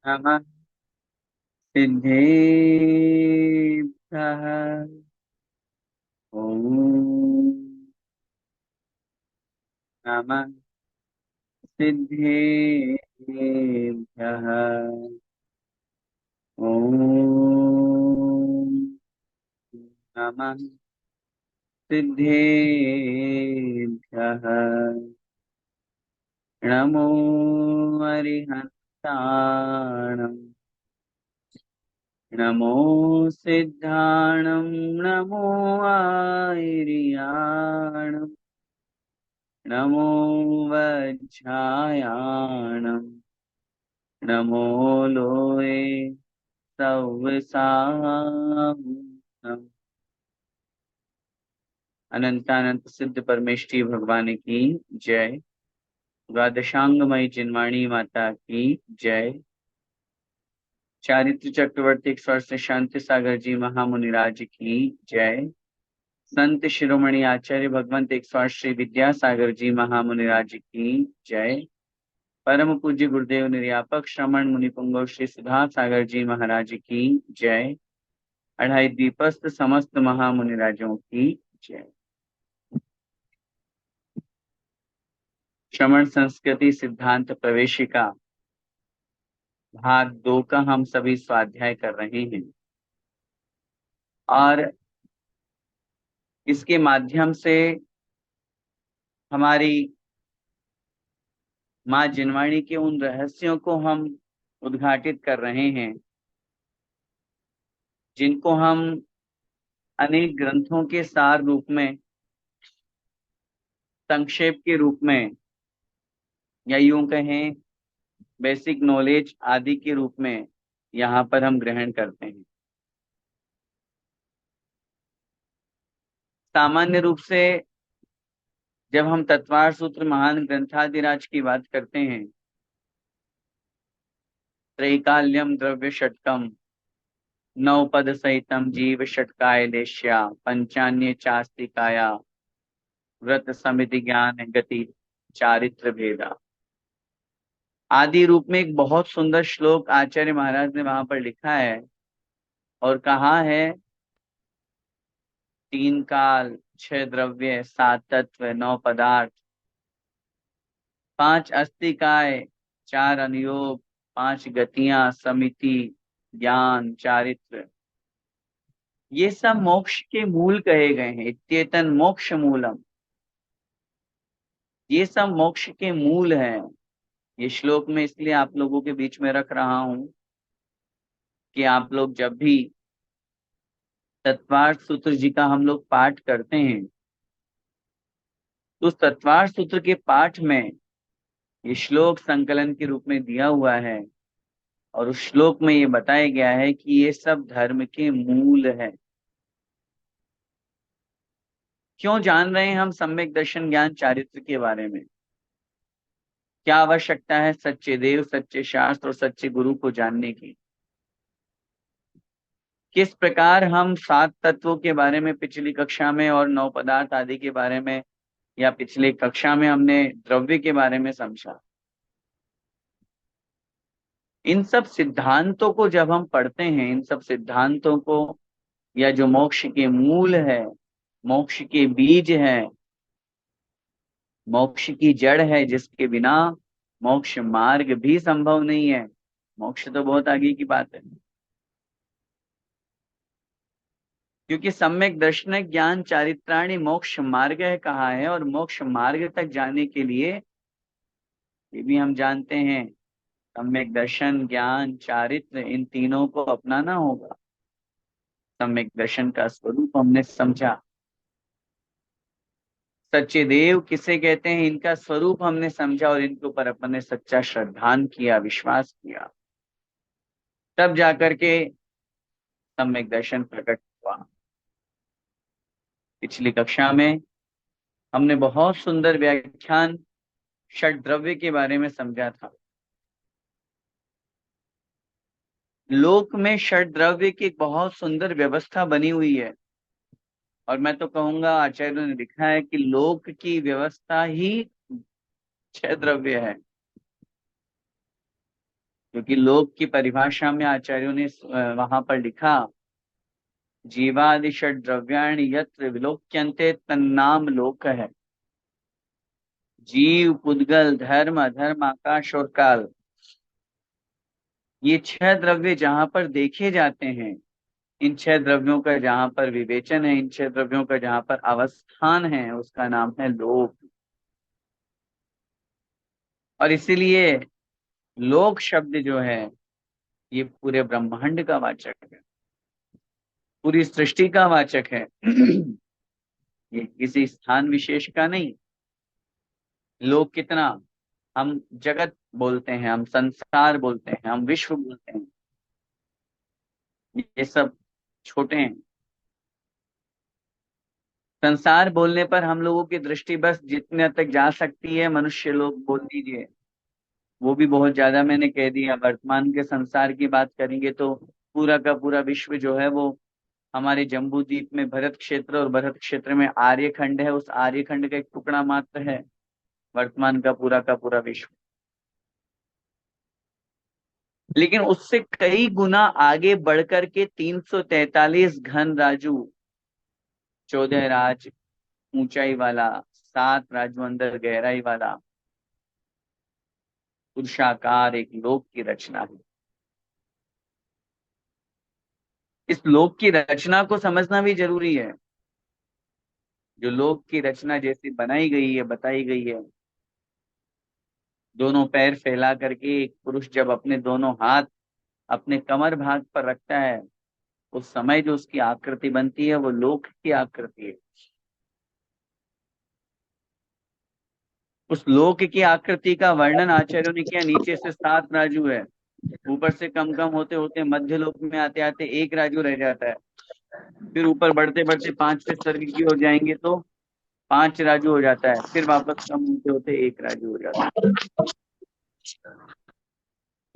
नमः सिद्धेभ्यः। ॐ नमः सिद्धेभ्यः। ॐ नमः सिद्धेभ्यः। नमो अरिहन्ताणम्। नमो सिद्धाणं। नमो आयर्याणम्। नमो वज्झायाणम्। नमो लोये सव्साहुनम्। अनंतानंत सिद्ध परमेष्ठी भगवान की जय। द्वादशांगमयी जिनवाणी माता की जय। चारित्र चक्रवर्ती एक स्वर से शांति सागर जी महामुनिराज की जय। संत शिरोमणि आचार्य भगवंत एक स्वर श्री विद्यासागर जी महामुनिराज की जय। परम पूज्य गुरुदेव निर्यापक श्रमण मुनि पुंगव श्री सुधा सागर जी महाराज की जय। अढ़ाई दीपस्थ समस्त महामुनिराजों की जय। श्रमण संस्कृति सिद्धांत प्रवेशिका भाग 2 का हम सभी स्वाध्याय कर रहे हैं और इसके माध्यम से हमारी माँ जिनवाणी के उन रहस्यों को हम उद्घाटित कर रहे हैं जिनको हम अनेक ग्रंथों के सार रूप में, संक्षेप के रूप में, या यूं कहें बेसिक नॉलेज आदि के रूप में यहाँ पर हम ग्रहण करते हैं। सामान्य रूप से जब हम तत्वार सूत्र महान ग्रंथादिराज की बात करते हैं, त्रैकाल्यम द्रव्य षटकम नौ पद सहितम जीव षटकाय लेश्या पंचान्य चास्तिकाया व्रत समिति ज्ञान गति चारित्र भेदा आदि रूप में एक बहुत सुंदर श्लोक आचार्य महाराज ने वहां पर लिखा है और कहा है, 3 काल, 6 द्रव्य, 7 तत्व, 9 पदार्थ, 5 अस्तिकाय, 4 अनुयोग, 5 गतियां, समिति, ज्ञान, चारित्र, ये सब मोक्ष के मूल कहे गए हैं। इत्येतन मोक्ष मूलम, ये सब मोक्ष के मूल हैं। ये श्लोक में इसलिए आप लोगों के बीच में रख रहा हूं कि आप लोग जब भी तत्वार्थ सूत्र जी का हम लोग पाठ करते हैं तो उस तत्वार्थ सूत्र के पाठ में ये श्लोक संकलन के रूप में दिया हुआ है और उस श्लोक में ये बताया गया है कि ये सब धर्म के मूल है। क्यों जान रहे हैं हम सम्यक दर्शन ज्ञान चारित्र के बारे में? क्या आवश्यकता है सच्चे देव, सच्चे शास्त्र और सच्चे गुरु को जानने की? किस प्रकार हम 7 तत्वों के बारे में पिछली कक्षा में और 9 पदार्थ आदि के बारे में, या पिछली कक्षा में हमने द्रव्य के बारे में समझा। इन सब सिद्धांतों को जब हम पढ़ते हैं, इन सब सिद्धांतों को, या जो मोक्ष के मूल है, मोक्ष के बीज है, मोक्ष की जड़ है, जिसके बिना मोक्ष मार्ग भी संभव नहीं है। मोक्ष तो बहुत आगे की बात है, क्योंकि सम्यक दर्शन ज्ञान चारित्राणि मोक्ष मार्ग है कहा है, और मोक्ष मार्ग तक जाने के लिए ये भी हम जानते हैं सम्यक दर्शन ज्ञान चारित्र इन तीनों को अपनाना होगा। सम्यक दर्शन का स्वरूप हमने समझा, सच्चे देव किसे कहते हैं इनका स्वरूप हमने समझा और इनके ऊपर अपन ने सच्चा श्रद्धान किया, विश्वास किया, तब जाकर के सम्यक दर्शन प्रकट हुआ। पिछली कक्षा में हमने बहुत सुंदर व्याख्यान षट द्रव्य के बारे में समझा था। लोक में षट द्रव्य की एक बहुत सुंदर व्यवस्था बनी हुई है, और मैं तो कहूंगा आचार्यों ने लिखा है कि लोक की व्यवस्था ही 6 द्रव्य है। क्योंकि लोक की परिभाषा में आचार्यों ने वहां पर लिखा, जीवादि षड द्रव्याणि यत्र विलोक्यन्ते तन्नाम लोक है। जीव, पुद्गल, धर्म, अधर्म, आकाश और काल, ये छह द्रव्य जहां पर देखे जाते हैं, इन छह द्रव्यों का जहां पर विवेचन है, इन छह द्रव्यों का जहां पर अवस्थान है, उसका नाम है लोक। और इसीलिए लोक शब्द जो है ये पूरे ब्रह्मांड का वाचक है, पूरी सृष्टि का वाचक है। ये किसी स्थान विशेष का नहीं। लोक कितना, हम जगत बोलते हैं, हम संसार बोलते हैं, हम विश्व बोलते हैं, ये सब छोटे हैं। संसार बोलने पर हम लोगों की दृष्टि बस जितने तक जा सकती है, मनुष्य लोग बोल दीजिए, वो भी बहुत ज्यादा मैंने कह दिया। वर्तमान के संसार की बात करेंगे तो पूरा का पूरा विश्व जो है वो हमारे जम्बू द्वीप में भरत क्षेत्र, और भरत क्षेत्र में आर्यखंड है, उस आर्यखंड का एक टुकड़ा मात्र है वर्तमान का पूरा विश्व। लेकिन उससे कई गुना आगे बढ़कर के 343 घन राजू, 14 राज ऊंचाई वाला, 7 राजू अंदर गहराई वाला पुरुषाकार एक लोक की रचना है। इस लोक की रचना को समझना भी जरूरी है। जो लोक की रचना जैसी बनाई गई है, बताई गई है, दोनों पैर फैला करके एक पुरुष जब अपने दोनों हाथ अपने कमर भाग पर रखता है, उस समय जो उसकी आकृति बनती है वो लोक की आकृति है। उस लोक की आकृति का वर्णन आचार्यों ने किया, नीचे से 7 राजू है, ऊपर से कम कम होते होते मध्य लोक में आते आते 1 राजू रह जाता है, फिर ऊपर बढ़ते बढ़ते 5वें स्वर्ग की ओर जाएंगे तो 5 राजू हो जाता है, फिर वापस कम होते होते 1 राजू हो जाता है।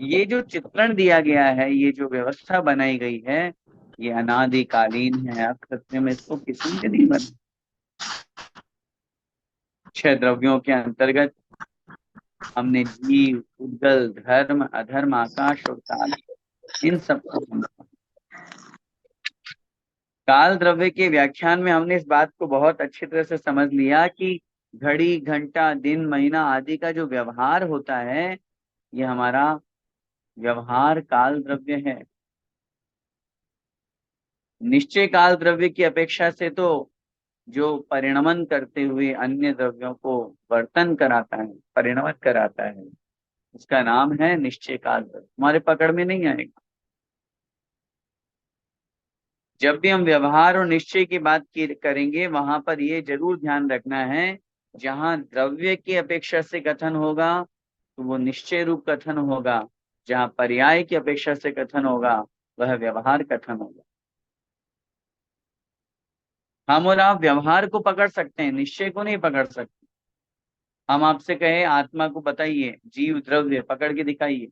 ये जो चित्रण दिया गया है, ये जो व्यवस्था बनाई गई है, ये अनादिकालीन है, अकृत्रिम, इसको किसी ने नहीं बना। 6 द्रव्यों के अंतर्गत हमने जीव, उद्गल, धर्म, अधर्म, आकाश और काल, इन सबको समझा। काल द्रव्य के व्याख्यान में हमने इस बात को बहुत अच्छी तरह से समझ लिया कि घड़ी, घंटा, दिन, महीना आदि का जो व्यवहार होता है, ये हमारा व्यवहार काल द्रव्य है। निश्चय काल द्रव्य की अपेक्षा से तो जो परिणमन करते हुए अन्य द्रव्यों को वर्तन कराता है, परिणमन कराता है, उसका नाम है निश्चय काल द्रव्य। हमारे पकड़ में नहीं आएगा। जब भी हम व्यवहार और निश्चय की बात करेंगे, वहां पर ये जरूर ध्यान रखना है, जहां द्रव्य की अपेक्षा से कथन होगा तो वो निश्चय रूप कथन होगा, जहां पर्याय की अपेक्षा से कथन होगा वह व्यवहार कथन होगा। हम और आप व्यवहार को पकड़ सकते हैं, निश्चय को नहीं पकड़ सकते। हम आपसे कहे आत्मा को बताइए, जीव, द्रव्य पकड़ के दिखाइए,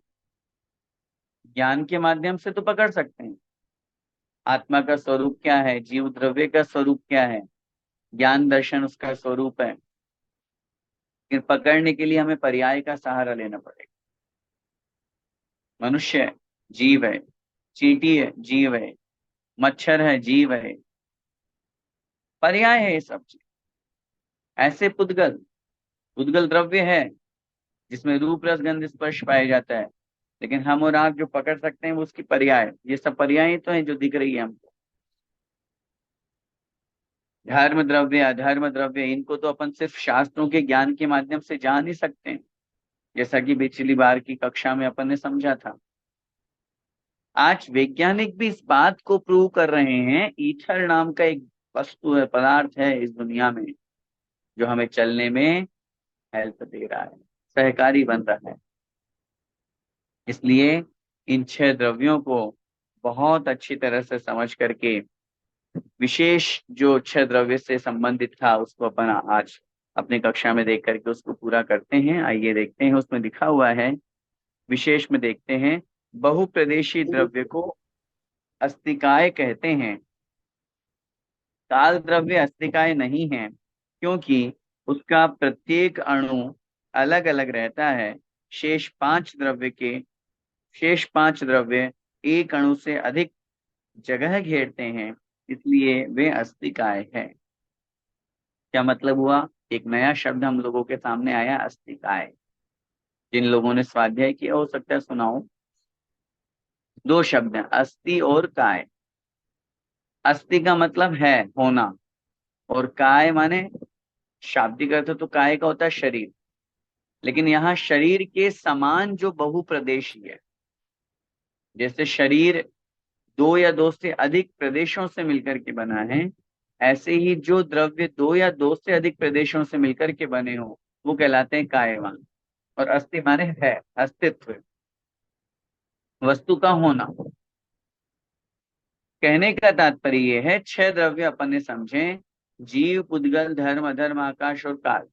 ज्ञान के माध्यम से तो पकड़ सकते हैं। आत्मा का स्वरूप क्या है, जीव द्रव्य का स्वरूप क्या है, ज्ञान दर्शन उसका स्वरूप है। लेकिन पकड़ने के लिए हमें पर्याय का सहारा लेना पड़ेगा। मनुष्य है, जीव है, चींटी है, जीव है, मच्छर है, जीव है, पर्याय है ये सब चीज। ऐसे पुद्गल, पुद्गल द्रव्य है जिसमें रूप, रस, गंध, स्पर्श पाया जाता है, लेकिन हम और आप जो पकड़ सकते हैं वो उसकी पर्याय। ये सब पर्याय तो है जो दिख रही है हमको। धर्म द्रव्य, अधर्म द्रव्य, इनको तो अपन सिर्फ शास्त्रों के ज्ञान के माध्यम से जान ही सकते हैं, जैसा कि पिछली बार की कक्षा में अपन ने समझा था। आज वैज्ञानिक भी इस बात को प्रूव कर रहे हैं, ईथर नाम का एक वस्तु है, पदार्थ है इस दुनिया में, जो हमें चलने में हेल्प दे रहा है, सहकारी बन रहा है। इसलिए इन 6 द्रव्यों को बहुत अच्छी तरह से समझ करके, विशेष जो 6 द्रव्य से संबंधित था उसको अपन आज अपनी कक्षा में देख करके उसको पूरा करते हैं। आइए देखते हैं, उसमें लिखा हुआ है, विशेष में देखते हैं, बहुप्रदेशी द्रव्य को अस्तिकाय कहते हैं। काल द्रव्य अस्तिकाय नहीं है, क्योंकि उसका प्रत्येक अणु अलग अलग रहता है शेष 5 द्रव्य के शेष 5 द्रव्य एक अणु से अधिक जगह घेरते हैं, इसलिए वे अस्तिकाय है। क्या मतलब हुआ? एक नया शब्द हम लोगों के सामने आया, अस्तिकाय। जिन लोगों ने स्वाध्याय किया हो सकता है सुनाओ। 2 शब्द हैं, अस्थि और काय। अस्थि का मतलब है होना, और काय माने शाब्दिक अर्थ तो काय का होता है शरीर, लेकिन यहाँ शरीर के समान जो बहुप्रदेशी है। जैसे शरीर 2 या 2 से अधिक प्रदेशों से मिलकर के बना है, ऐसे ही जो द्रव्य 2 या 2 से अधिक प्रदेशों से मिलकर के बने हो वो कहलाते हैं कायवान। और अस्थि माने है, अस्तित्व, वस्तु का होना। कहने का तात्पर्य ये है, 6 द्रव्य अपन ने समझे, जीव, पुद्गल, धर्म, अधर्म, आकाश और काल।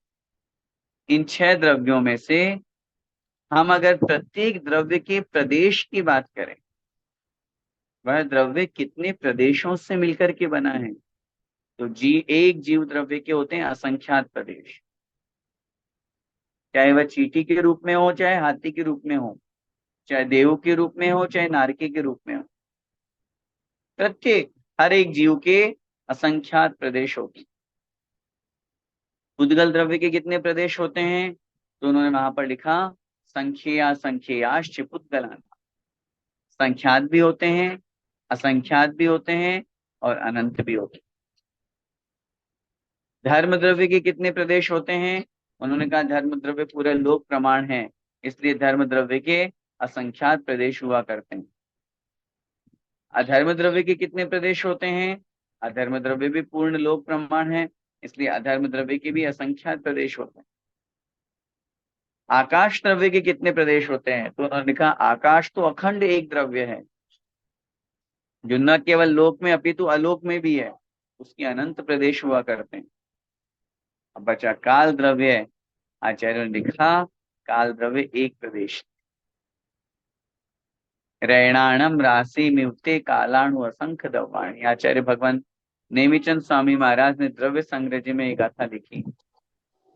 इन 6 द्रव्यों में से हम अगर प्रत्येक द्रव्य के प्रदेश की बात करें, वह द्रव्य कितने प्रदेशों से मिलकर के बना है, तो एक जीव द्रव्य के होते हैं असंख्यात प्रदेश। चाहे वह चींटी के रूप में हो, चाहे हाथी के रूप में हो, चाहे देव के रूप में हो, चाहे नारकी के रूप में हो, प्रत्येक हर एक जीव के असंख्यात प्रदेश होते हैं। उद्गल द्रव्य के कितने प्रदेश होते हैं? तो उन्होंने वहां पर लिखा, संख्या संख्याश्च पुद्गलान। संख्यात भी होते हैं, असंख्यात भी होते हैं, और अनंत भी होते हैं। धर्म द्रव्य के कितने प्रदेश होते हैं? उन्होंने कहा धर्म द्रव्य पूरे लोक प्रमाण है, इसलिए धर्म द्रव्य के असंख्यात प्रदेश हुआ करते हैं। अधर्म द्रव्य के कितने प्रदेश होते हैं? अधर्म द्रव्य भी पूर्ण लोक प्रमाण है, इसलिए अधर्म द्रव्य के भी असंख्यात प्रदेश होते हैं। आकाश द्रव्य के कितने प्रदेश होते हैं? तो उन्होंने कहा आकाश तो अखंड एक द्रव्य है, जो न केवल लोक में अपितु अलोक में भी है, उसके अनंत प्रदेश हुआ करते हैं। अब बचा काल द्रव्य। आचार्य ने लिखा, काल द्रव्य एक प्रदेश। रैणाणम राशि मिवते कालाणु असंख्य द्रव्याणि। आचार्य भगवान नेमिचंद स्वामी महाराज ने द्रव्य संग्रह जी में एक गाथा लिखी,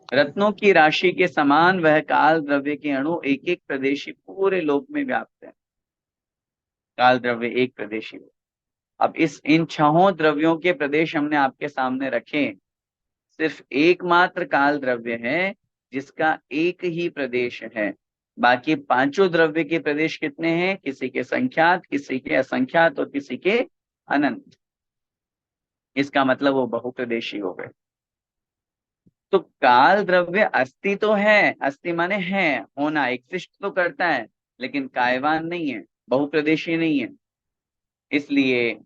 रत्नों की राशि के समान वह काल द्रव्य के अणु एक एक प्रदेशी पूरे लोक में व्याप्त है। काल द्रव्य एक प्रदेशी। अब इन 6 द्रव्यों के प्रदेश हमने आपके सामने रखे। सिर्फ एकमात्र काल द्रव्य है जिसका एक ही प्रदेश है। बाकी 5 द्रव्य के प्रदेश कितने हैं? किसी के संख्यात, किसी के असंख्यात, और किसी के अनंत। इसका मतलब वो बहुप्रदेशी हो गए। तो काल द्रव्य अस्थि तो है, अस्थि माने है, होना, एग्जिस्ट तो करता है, लेकिन कायवान नहीं है, बहुप्रदेशी नहीं है। इसलिए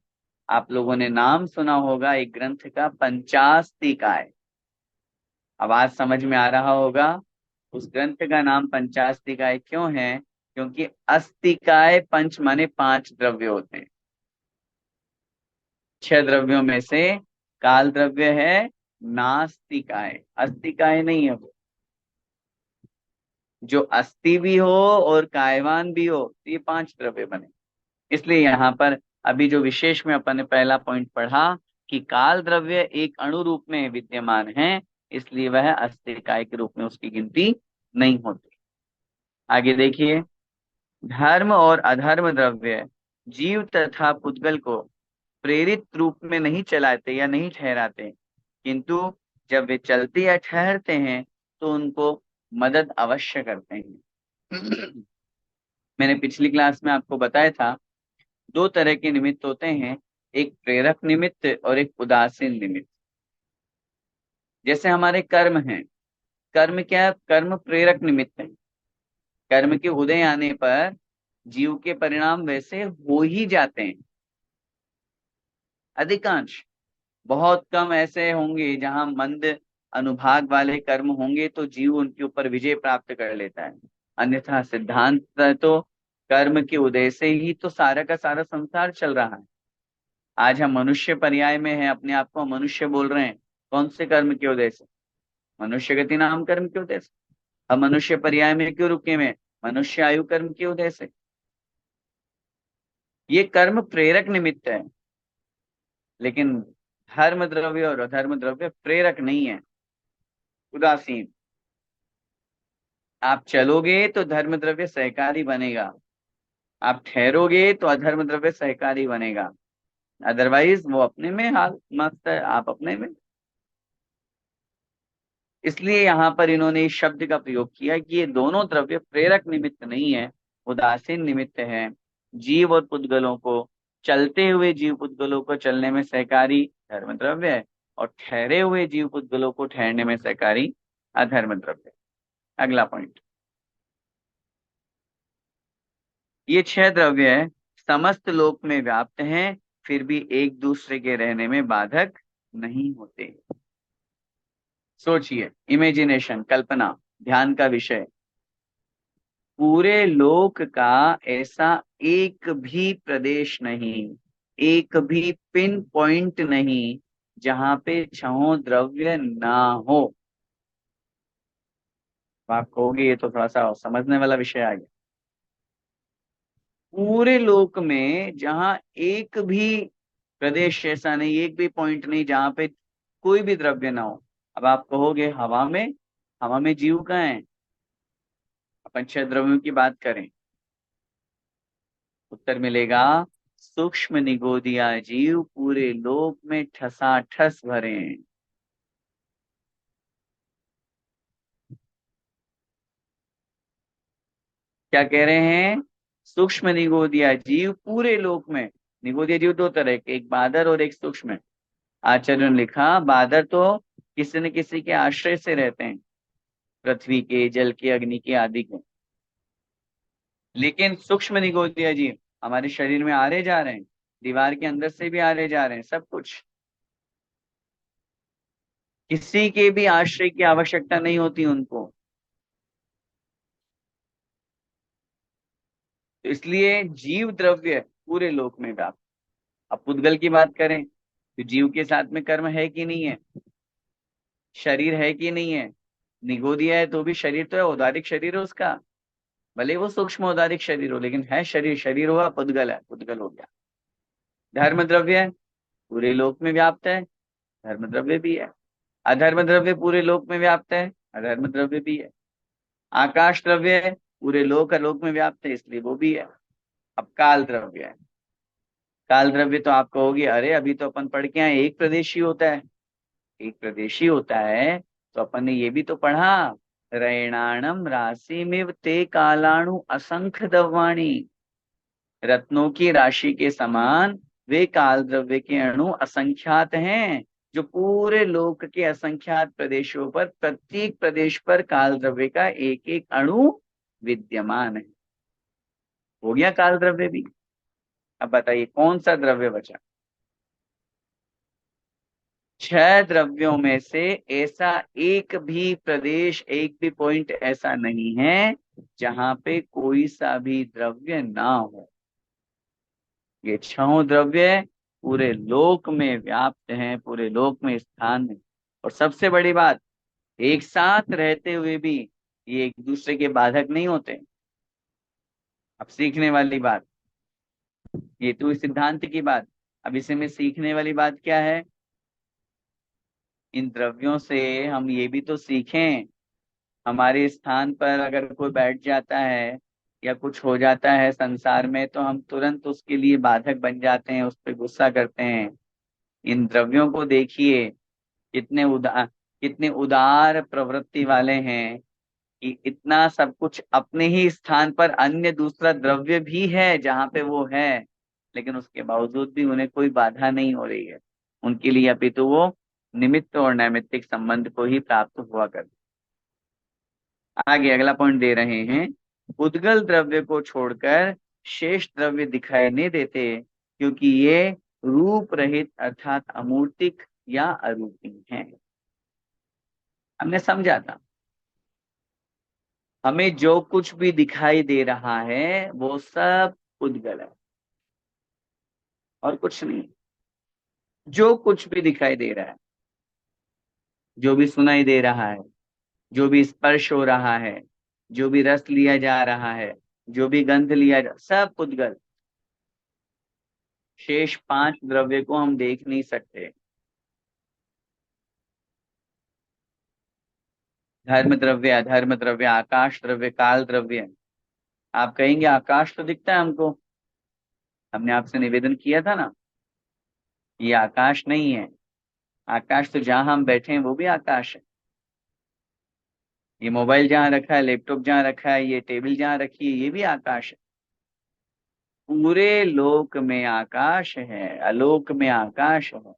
आप लोगों ने नाम सुना होगा एक ग्रंथ का, पंचास्तिकाय। आवाज समझ में आ रहा होगा? उस ग्रंथ का नाम पंचास्तिकाय क्यों है? क्योंकि अस्तिकाय, पंच माने 5 द्रव्य होते हैं। 6 द्रव्यों में से काल द्रव्य है नास्तिकाय, अस्तिकाय नहीं है वो। जो अस्थि भी हो और कायवान भी हो, तो ये 5 द्रव्य बने। इसलिए यहाँ पर अभी जो विशेष में अपन ने पहला पॉइंट पढ़ा कि काल द्रव्य एक अणु रूप में विद्यमान है, इसलिए वह अस्तिकाय के रूप में उसकी गिनती नहीं होती। आगे देखिए, धर्म और अधर्म द्रव्य जीव तथा पुद्गल को प्रेरित रूप में नहीं चलाते या नहीं ठहराते, किंतु जब वे चलते या ठहरते हैं तो उनको मदद अवश्य करते हैं। मैंने पिछली क्लास में आपको बताया था, 2 तरह के निमित्त होते हैं, एक प्रेरक निमित्त और एक उदासीन निमित्त। जैसे हमारे कर्म हैं, कर्म क्या है? कर्म प्रेरक निमित्त है। कर्म के उदय आने पर जीव के परिणाम वैसे हो ही जाते हैं। अधिकांश, बहुत कम ऐसे होंगे जहां मंद अनुभाग वाले कर्म होंगे तो जीव उनके ऊपर विजय प्राप्त कर लेता है। अन्यथा सिद्धांत तो कर्म के उदय से ही तो सारा का सारा संसार चल रहा है। आज हम मनुष्य पर्याय में हैं, अपने आप को मनुष्य बोल रहे हैं, कौन से कर्म के उदय से? मनुष्य गति नाम कर्म के उदय से। हम मनुष्य पर्याय में क्यों रुके हुए? मनुष्य आयु कर्म के उदय से। ये कर्म प्रेरक निमित्त है, लेकिन धर्म द्रव्य और अधर्म द्रव्य प्रेरक नहीं है, उदासीन। आप चलोगे तो धर्म द्रव्य सहकारी बनेगा, आप ठहरोगे तो अधर्म द्रव्य सहकारी बनेगा, अदरवाइज वो अपने में हाल मस्त है, आप अपने में। इसलिए यहाँ पर इन्होंने इस शब्द का प्रयोग किया कि ये दोनों द्रव्य प्रेरक निमित्त नहीं है, उदासीन निमित्त है। जीव और पुद्गलों को, चलते हुए जीव पुद्गलों को चलने में सहकारी धर्म द्रव्य है, और ठहरे हुए जीव पुद्गलों को ठहरने में सहकारी अधर्म द्रव्य है। अगला पॉइंट, ये छह द्रव्य है, समस्त लोक में व्याप्त हैं, फिर भी एक दूसरे के रहने में बाधक नहीं होते। सोचिए, इमेजिनेशन, कल्पना, ध्यान का विषय। पूरे लोक का ऐसा एक भी प्रदेश नहीं, एक भी पिन पॉइंट नहीं जहां पे छहों द्रव्य ना हो। तो आप कहोगे ये तो थोड़ा सा समझने वाला विषय आ गया। पूरे लोक में जहां एक भी प्रदेश ऐसा नहीं, एक भी पॉइंट नहीं जहां पे कोई भी द्रव्य ना हो। अब आप कहोगे हवा में, हवा में जीव कहाँ है? अपन छह द्रव्यों की बात करें, उत्तर मिलेगा सूक्ष्म निगोदिया जीव पूरे लोक में ठसाठस भरे हैं। क्या कह रहे हैं? सूक्ष्म निगोदिया जीव पूरे लोक में। निगोदिया जीव दो तरह के, एक बादर और एक सूक्ष्म। आचार्य ने लिखा बादर तो किसी न किसी के आश्रय से रहते हैं, पृथ्वी के, जल के, अग्नि के आदि के। लेकिन सूक्ष्म निगोदिया जीव हमारे शरीर में आ रहे जा रहे हैं, दीवार के अंदर से भी आ रहे जा रहे हैं, सब कुछ। किसी के भी आश्रय की आवश्यकता नहीं होती उनको। तो इसलिए जीव द्रव्य पूरे लोक में व्याप्त। अब पुद्गल की बात करें तो जीव के साथ में कर्म है कि नहीं है, शरीर है कि नहीं है? निगोदिया है तो भी शरीर तो है, औदारिक शरीर है उसका, भले वो सूक्ष्म औदारिक शरीर हो, लेकिन है शरीर, शरीर हुआ पुद्गल है, पुद्गल हो गया। धर्म द्रव्य है, पूरे लोक में व्याप्त है, धर्म द्रव्य भी है। अधर्म द्रव्य पूरे लोक में व्याप्त है, अधर्म द्रव्य भी है। आकाश द्रव्य है, पूरे लोक में व्याप्त है, इसलिए वो भी है। अब काल द्रव्य है। काल द्रव्य तो आप कहोगे अरे अभी तो अपन पढ़ के आए एक प्रदेशी होता है। एक प्रदेशी होता है तो अपन ने ये भी तो पढ़ा, रैणाणम राशि में ते कालाणु असंख्य दवाणी। रत्नों की राशि के समान वे काल द्रव्य के अणु असंख्यात हैं, जो पूरे लोक के असंख्यात प्रदेशों पर, प्रत्येक प्रदेश पर काल द्रव्य का एक एक अणु विद्यमान है। हो गया काल द्रव्य भी। अब बताइए कौन सा द्रव्य बचा? छह द्रव्यों में से ऐसा एक भी प्रदेश, एक भी पॉइंट ऐसा नहीं है जहां पे कोई सा भी द्रव्य ना हो। ये छहों द्रव्य पूरे लोक में व्याप्त हैं, पूरे लोक में स्थान है। और सबसे बड़ी बात, एक साथ रहते हुए भी ये एक दूसरे के बाधक नहीं होते। अब सीखने वाली बात, ये तो इस सिद्धांत की बात। अब इसे में सीखने वाली बात क्या है? इन द्रव्यों से हम ये भी तो सीखें, हमारे स्थान पर अगर कोई बैठ जाता है या कुछ हो जाता है संसार में तो हम तुरंत उसके लिए बाधक बन जाते हैं, उस पर गुस्सा करते हैं। इन द्रव्यों को देखिए, कितने उदार प्रवृत्ति वाले हैं कि इतना सब कुछ अपने ही स्थान पर अन्य दूसरा द्रव्य भी है जहां पे वो है, लेकिन उसके बावजूद भी उन्हें कोई बाधा नहीं हो रही है। उनके लिए अपितु वो निमित्त और नैमित्तिक संबंध को ही प्राप्त हुआ करते। आगे अगला पॉइंट दे रहे हैं, उद्गल द्रव्य को छोड़कर शेष द्रव्य दिखाई नहीं देते, क्योंकि ये रूप रहित अर्थात अमूर्तिक या अरूपी हैं। हमने समझा था, हमें जो कुछ भी दिखाई दे रहा है वो सब उद्गल है और कुछ नहीं। जो कुछ भी दिखाई दे रहा है, जो भी सुनाई दे रहा है, जो भी स्पर्श हो रहा है, जो भी रस लिया जा रहा है, जो भी गंध लिया जा, सब उद्गल। शेष पांच द्रव्य को हम देख नहीं सकते। धर्म द्रव्य, अधर्म द्रव्य, आकाश द्रव्य, काल द्रव्य। आप कहेंगे आकाश तो दिखता है हमको, हमने आपसे निवेदन किया था ना, ये आकाश नहीं है। आकाश तो जहां हम बैठे हैं वो भी आकाश है। ये मोबाइल जहां रखा है, लैपटॉप जहां रखा है, ये टेबल जहां रखी है, ये भी आकाश है। पूरे लोक में आकाश है, आलोक में आकाश है।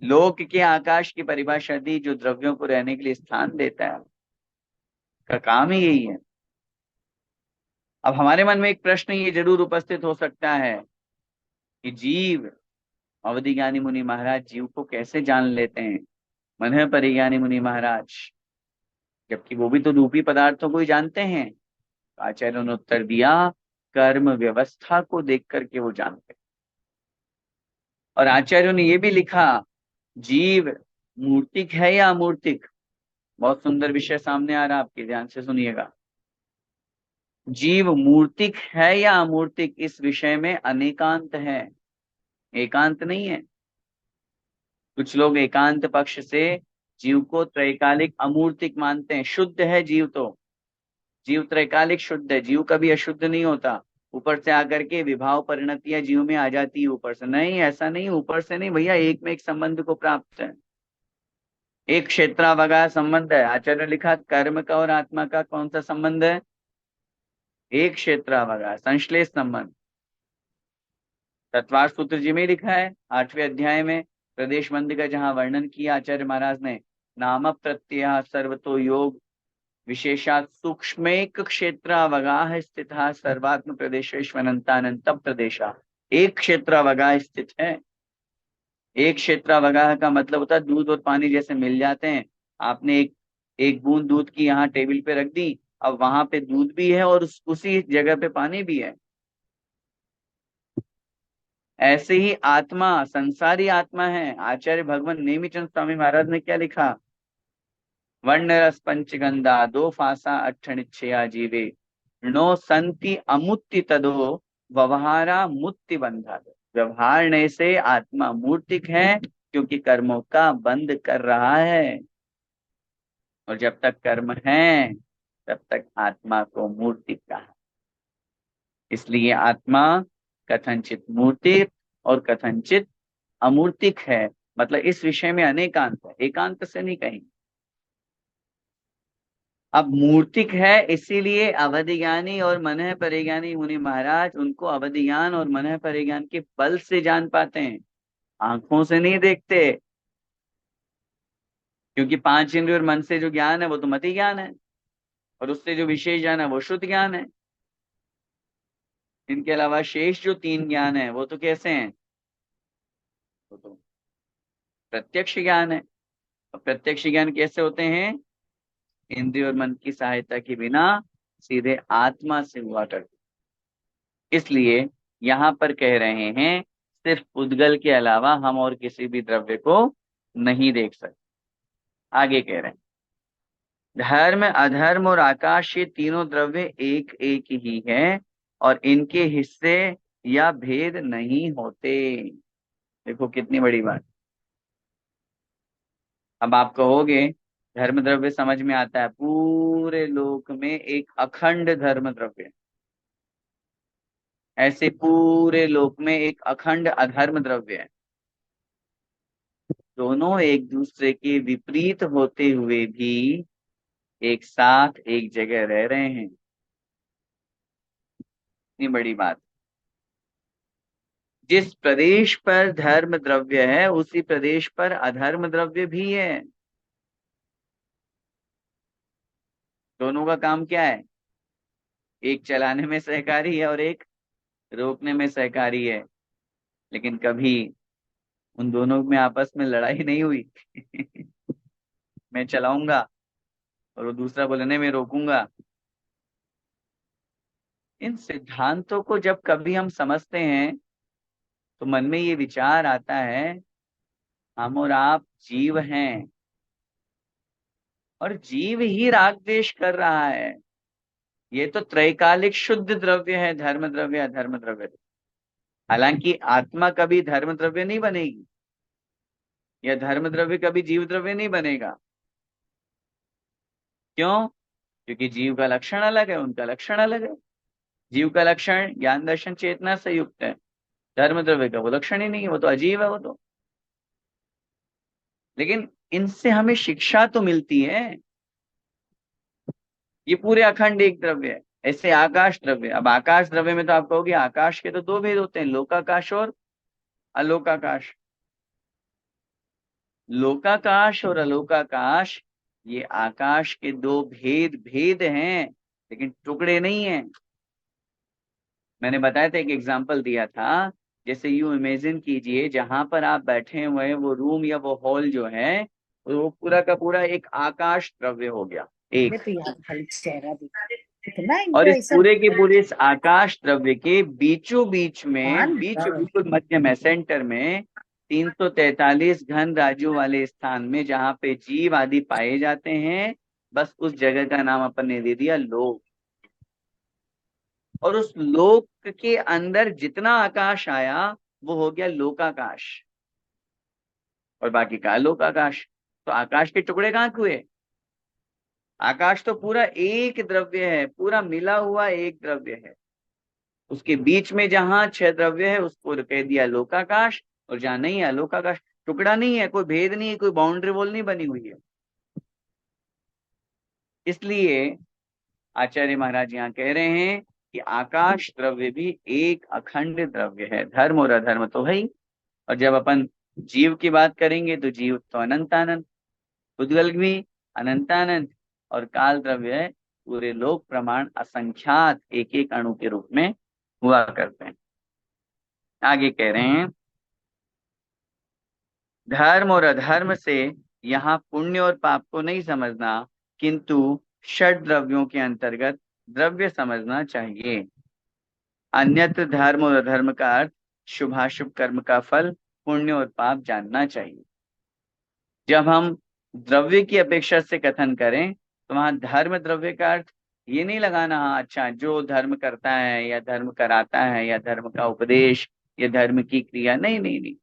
लोक के आकाश की परिभाषा दी, जो द्रव्यों को रहने के लिए स्थान देता है, का काम ही यही है। अब हमारे मन में एक प्रश्न ये जरूर उपस्थित हो सकता है कि जीव, अवधि ज्ञानी मुनि महाराज जीव को कैसे जान लेते हैं, मन परिज्ञानी मुनि महाराज, जबकि वो भी तो रूपी पदार्थों को ही जानते हैं। तो आचार्यों ने उत्तर दिया, कर्म व्यवस्था को देख करके वो जानते हैं। और आचार्यों ने ये भी लिखा, जीव मूर्तिक है या अमूर्तिक। बहुत सुंदर विषय सामने आ रहा है, आपके ध्यान से सुनिएगा। जीव मूर्तिक है या अमूर्तिक, इस विषय में अनेकांत है, एकांत नहीं है। कुछ लोग एकांत पक्ष से जीव को त्रैकालिक अमूर्तिक मानते हैं। शुद्ध है जीव, तो जीव त्रैकालिक शुद्ध है, जीव कभी अशुद्ध नहीं होता। ऊपर से आकर के विभाव परिणतियां जीव में आ जाती है ऊपर से, नहीं ऐसा नहीं, ऊपर से नहीं भैया, एक में एक संबंध को प्राप्त है। एक क्षेत्रावगाह संबंध है। आचार्य ने लिखा, कर्म का और आत्मा का कौन सा संबंध है? एक क्षेत्रावगाह, संश्लेष संबंध। तत्वार्थ सूत्र जी में लिखा है 8वें अध्याय में, प्रदेश बंद का जहां वर्णन किया आचार्य महाराज ने, नाम प्रत्यय सर्वतो योग विशेषात सूक्ष्मेक क्षेत्रावगाह स्थित सर्वात्म प्रदेशेश्वनंतानंत प्रदेशा। एक क्षेत्रावगाह स्थित है। एक क्षेत्रावगाह का मतलब होता है दूध और पानी जैसे मिल जाते हैं। आपने एक एक बूंद दूध की यहाँ टेबल पे रख दी, अब वहां पे दूध भी है और उसी जगह पे पानी भी है। ऐसे ही आत्मा, संसारी आत्मा है। आचार्य भगवान नेमिचंद स्वामी महाराज ने क्या लिखा, वर्ण रस पंचगंधा दो फासा अठनिच्छया जीवे नो संति अमुत्ति तदो व्यवहारा मुक्ति बंधा। व्यवहारने से आत्मा मूर्तिक है, क्योंकि कर्मों का बंद कर रहा है। और जब तक कर्म है तब तक आत्मा को मूर्तिक कहा। इसलिए आत्मा कथनचित मूर्तिक और कथनचित अमूर्तिक है। मतलब इस विषय में अनेकांत है, एकांत से नहीं कहीं। अब मूर्तिक है, इसीलिए अवधि ज्ञानी और मनः परिज्ञानी मुनि महाराज उनको अवधि ज्ञान और मनः परिज्ञान के बल से जान पाते हैं, आंखों से नहीं देखते। क्योंकि पांच इंद्रिय और मन से जो ज्ञान है वो तो मति ज्ञान है, और उससे जो विशेष ज्ञान है वो शुद्ध ज्ञान है। इनके अलावा शेष जो तीन ज्ञान है वो तो कैसे हैं, वो तो प्रत्यक्ष ज्ञान है। और प्रत्यक्ष ज्ञान कैसे होते हैं? इंद्रिय और मन की सहायता के बिना सीधे आत्मा से हुआ करते। इसलिए यहाँ पर कह रहे हैं, सिर्फ उद्गल के अलावा हम और किसी भी द्रव्य को नहीं देख सकते। आगे कह रहे हैं, धर्म अधर्म और आकाश, ये तीनों द्रव्य एक एक ही हैं और इनके हिस्से या भेद नहीं होते। देखो कितनी बड़ी बात। अब आप कहोगे धर्म द्रव्य समझ में आता है, पूरे लोक में एक अखंड धर्म द्रव्य है। ऐसे पूरे लोक में एक अखंड अधर्म द्रव्य है। दोनों एक दूसरे के विपरीत होते हुए भी एक साथ एक जगह रह रहे हैं। इतनी बड़ी बात। जिस प्रदेश पर धर्म द्रव्य है उसी प्रदेश पर अधर्म द्रव्य भी है। दोनों का काम क्या है? एक चलाने में सहकारी है और एक रोकने में सहकारी है। लेकिन कभी उन दोनों में आपस में लड़ाई नहीं हुई। मैं चलाऊंगा और वो दूसरा बोले नहीं मैं रोकूंगा। इन सिद्धांतों को जब कभी हम समझते हैं तो मन में ये विचार आता है, हम और आप जीव हैं और जीव ही राग द्वेष कर रहा है। ये तो त्रैकालिक शुद्ध द्रव्य है, धर्म द्रव्य अधर्म द्रव्य। हालांकि आत्मा कभी धर्म द्रव्य नहीं बनेगी, या धर्म द्रव्य कभी जीव द्रव्य नहीं बनेगा। क्यों? क्योंकि जीव का लक्षण अलग है, उनका लक्षण अलग है। जीव का लक्षण ज्ञान दर्शन चेतना से युक्त है, धर्म द्रव्य का वो लक्षण ही नहीं है, वो तो अजीब है वो तो। लेकिन इनसे हमें शिक्षा तो मिलती है, ये पूरे अखंड एक द्रव्य है। ऐसे आकाश द्रव्य, अब आकाश द्रव्य में तो आप कहोगे आकाश के तो दो भेद होते हैं, लोकाकाश और अलोकाकाश। लोकाकाश और अलोकाकाश ये आकाश के दो भेद भेद हैं, लेकिन टुकड़े नहीं हैं। मैंने बताया था, एक एग्जांपल दिया था, जैसे यू इमेजिन कीजिए जहां पर आप बैठे हुए हैं वो रूम या वो हॉल जो है, वो पूरा का पूरा एक आकाश द्रव्य हो गया एक। तो यार खाली चेहरा दिखा, इतना और इनका इस ऐसा पूरे के पूरे इस आकाश द्रव्य के बीचों बीच में, मान बीच था। बिल्कुल मध्य में, सेंटर में 343 घन राज्यों वाले स्थान में जहां पे जीव आदि पाए जाते हैं, बस उस जगह का नाम अपन ने दे दिया लोक। और उस लोक के अंदर जितना आकाश आया वो हो गया लोकाकाश, और बाकी का लोकाकाश। तो आकाश के टुकड़े कहाँ के हुए? आकाश तो पूरा एक द्रव्य है, पूरा मिला हुआ एक द्रव्य है। उसके बीच में जहां छह द्रव्य है उसको कह दिया लोकाकाश, और जहां नहीं है लोकाकाश। टुकड़ा नहीं है, कोई भेद नहीं है, कोई बाउंड्री वॉल नहीं बनी हुई है। इसलिए आचार्य महाराज यहाँ कह रहे हैं कि आकाश द्रव्य भी एक अखंड द्रव्य है, धर्म और अधर्म तो है ही। और जब अपन जीव की बात करेंगे तो जीव तो अनंतानंत, उद्गल भी अनंतानंत, और काल द्रव्य है पूरे लोक प्रमाण असंख्यात एक एक अणु के रूप में हुआ करते हैं। आगे कह रहे हैं, धर्म और अधर्म से यहाँ पुण्य और पाप को नहीं समझना, किंतु षड द्रव्यों के अंतर्गत द्रव्य समझना चाहिए। अन्यत्र धर्म और अधर्म का अर्थ शुभाशुभ कर्म का फल, पुण्य और पाप जानना चाहिए। जब हम द्रव्य की अपेक्षा से कथन करें तो वहां धर्म द्रव्य का अर्थ ये नहीं लगाना, हाँ अच्छा जो धर्म करता है या धर्म कराता है या धर्म का उपदेश या धर्म की क्रिया, नहीं नहीं नहीं।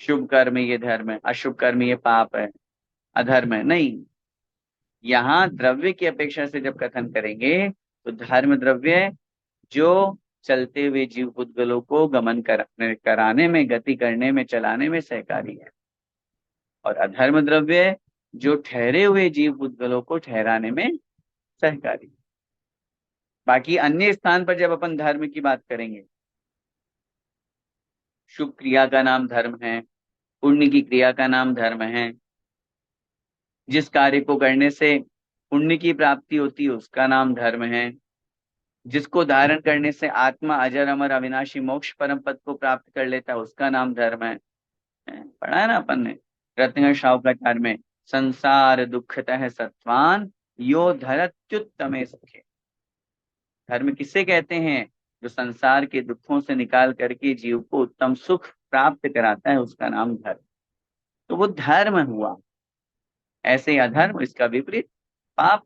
शुभ कर्म ये धर्म है, अशुभ कर्म ये पाप है, अधर्म है, नहीं। यहाँ द्रव्य की अपेक्षा से जब कथन करेंगे तो धर्म द्रव्य जो चलते हुए जीव पुद्गलों को गमन कराने में, गति करने में, चलाने में सहकारी है, और अधर्म द्रव्य जो ठहरे हुए जीव पुद्गलों को ठहराने में सहकारी है। बाकी अन्य स्थान पर जब अपन धर्म की बात करेंगे, शुभ क्रिया का नाम धर्म है, पुण्य की क्रिया का नाम धर्म है, जिस कार्य को करने से पुण्य की प्राप्ति होती है उसका नाम धर्म है, जिसको धारण करने से आत्मा अजर अमर अविनाशी मोक्ष परम पद को प्राप्त कर लेता है उसका नाम धर्म है। पढ़ा है ना अपन ने रत्न शावकाचार्य में, संसार दुखतः सत्वान यो धरत्युत्तमे सखे। धर्म किसे कहते हैं? जो संसार के दुखों से निकाल करके जीव को उत्तम सुख प्राप्त कराता है उसका नाम धर्म। तो वो धर्म हुआ। ऐसे ही अधर्म, इसका विपरीत पाप।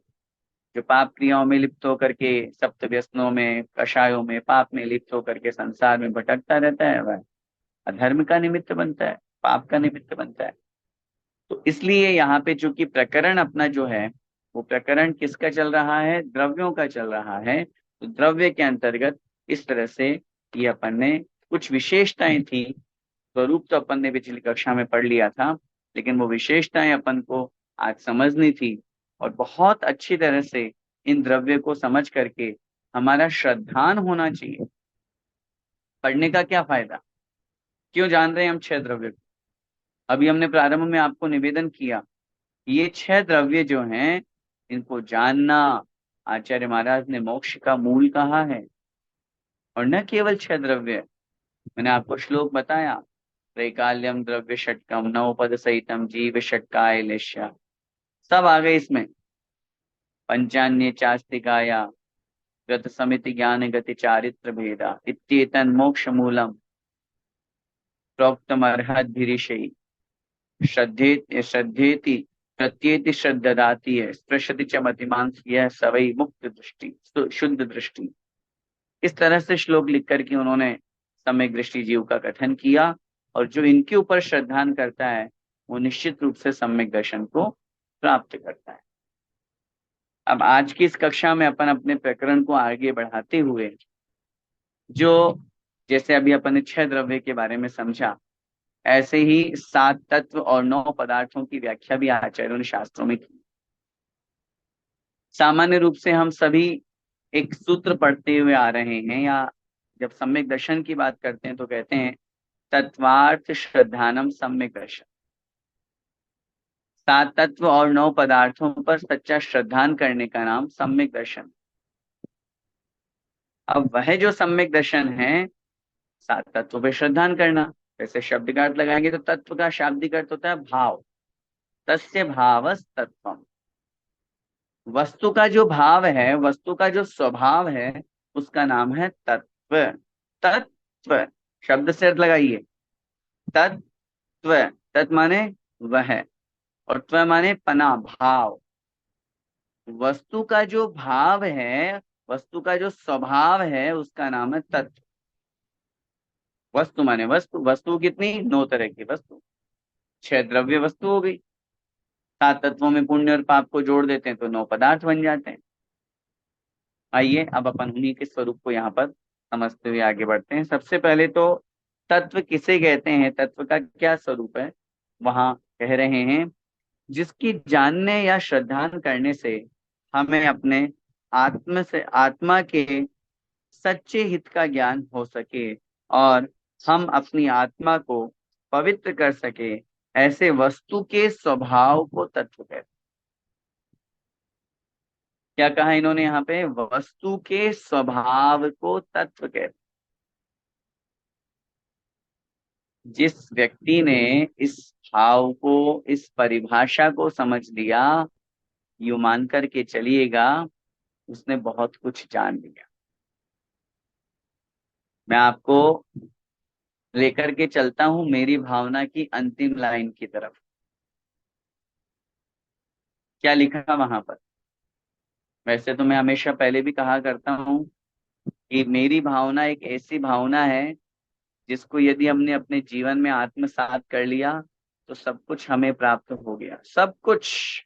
जो पाप क्रियाओं में लिप्त होकर के, सप्त व्यसनों में, कषायों में, पाप में लिप्त होकर के संसार में भटकता रहता है, वह अधर्म का निमित्त बनता है, पाप का निमित्त बनता है। तो इसलिए यहाँ पे चूंकि प्रकरण अपना जो है वो प्रकरण किसका चल रहा है? द्रव्यों का चल रहा है। तो द्रव्य के अंतर्गत इस तरह से ये अपन ने कुछ विशेषताएं थी, स्वरूप तो अपन ने पिछली कक्षा में पढ़ लिया था, लेकिन वो विशेषताएं अपन को आज समझनी थी। और बहुत अच्छी तरह से इन द्रव्य को समझ करके हमारा श्रद्धान होना चाहिए। पढ़ने का क्या फायदा? क्यों जान रहे हैं हम छह द्रव्य को? अभी हमने प्रारंभ में आपको निवेदन किया, ये छह द्रव्य जो हैं इनको जानना आचार्य महाराज ने मोक्ष का मूल कहा है। और न केवल छह द्रव्य, मैंने आपको श्लोक बताया, त्रैकाल्यम द्रव्य षटकम नवपद सहितम जीव षटकाय लेश्या, सब आ गए इसमें। पंचान्य चास्तिकाया गत समिति ज्ञान गति चारित्र भेदा इत्येतन मोक्ष मूलम प्रोक्तम अर्हद्भिरीशै श्रद्धेति प्रत्येति श्रद्धाती है स्पृशति च मतिमांस यह सवई मुक्त दृष्टि, शुद्ध दृष्टि। इस तरह से श्लोक लिख करके उन्होंने सम्यक दृष्टि जीव का कथन किया। और जो इनके ऊपर श्रद्धान करता है वो निश्चित रूप से सम्यक दर्शन को प्राप्त करता है। अब आज की इस कक्षा में अपन अपने प्रकरण को आगे बढ़ाते हुए जो जैसे अभी अपन ने 6 द्रव्य के बारे में समझा, ऐसे ही 7 तत्व और 9 पदार्थों की व्याख्या भी आचार्यों ने शास्त्रों में की। सामान्य रूप से हम सभी एक सूत्र पढ़ते हुए आ रहे हैं, या जब सम्यक दर्शन की बात करते हैं तो कहते हैं तत्वार्थ श्रद्धानम सम्यक दर्शन। 7 तत्व और 9 पदार्थों पर सच्चा श्रद्धान करने का नाम सम्यक दर्शन। अब वह जो सम्यक दर्शन है, 7 तत्वों पे श्रद्धान करना, वैसे शब्द का अर्थ लगाएंगे तो तत्व का शाब्दिक अर्थ होता है भाव। तस्य भावस तत्वम। वस्तु का जो भाव है, वस्तु का जो स्वभाव है, उसका नाम है तत्व। तत्व शब्द से अर्थ लगाइए। तत्व, तत् माने वह, और त्व माने पना, भाव। वस्तु का जो भाव है, वस्तु का जो स्वभाव है, उसका नाम है तत्व। वस्तु माने वस्तु, वस्तु कितनी? 9 तरह की वस्तु। 6 द्रव्य वस्तु हो गई। 7 तत्वों में पुण्य और पाप को जोड़ देते हैं तो 9 पदार्थ बन जाते हैं। आइए अब अपन उन्हीं के स्वरूप को यहाँ पर समझते हुए आगे बढ़ते हैं। सबसे पहले तो तत्व किसे कहते हैं, तत्व का क्या स्वरूप है, वहां कह रहे हैं जिसकी जानने या श्रद्धान करने से हमें अपने आत्मा के सच्चे हित का ज्ञान हो सके और हम अपनी आत्मा को पवित्र कर सके, ऐसे वस्तु के स्वभाव को तत्व कहते हैं। क्या कहा इन्होंने यहाँ पे? वस्तु के स्वभाव को तत्व कहते हैं। जिस व्यक्ति ने इस भाव को, इस परिभाषा को समझ लिया, यू मान करके चलिएगा, उसने बहुत कुछ जान लिया। मैं आपको लेकर के चलता हूं मेरी भावना की अंतिम लाइन की तरफ। क्या लिखा वहां पर? वैसे तो मैं हमेशा पहले भी कहा करता हूं कि मेरी भावना एक ऐसी भावना है जिसको यदि हमने अपने जीवन में आत्मसात कर लिया तो सब कुछ हमें प्राप्त हो गया। सब कुछ।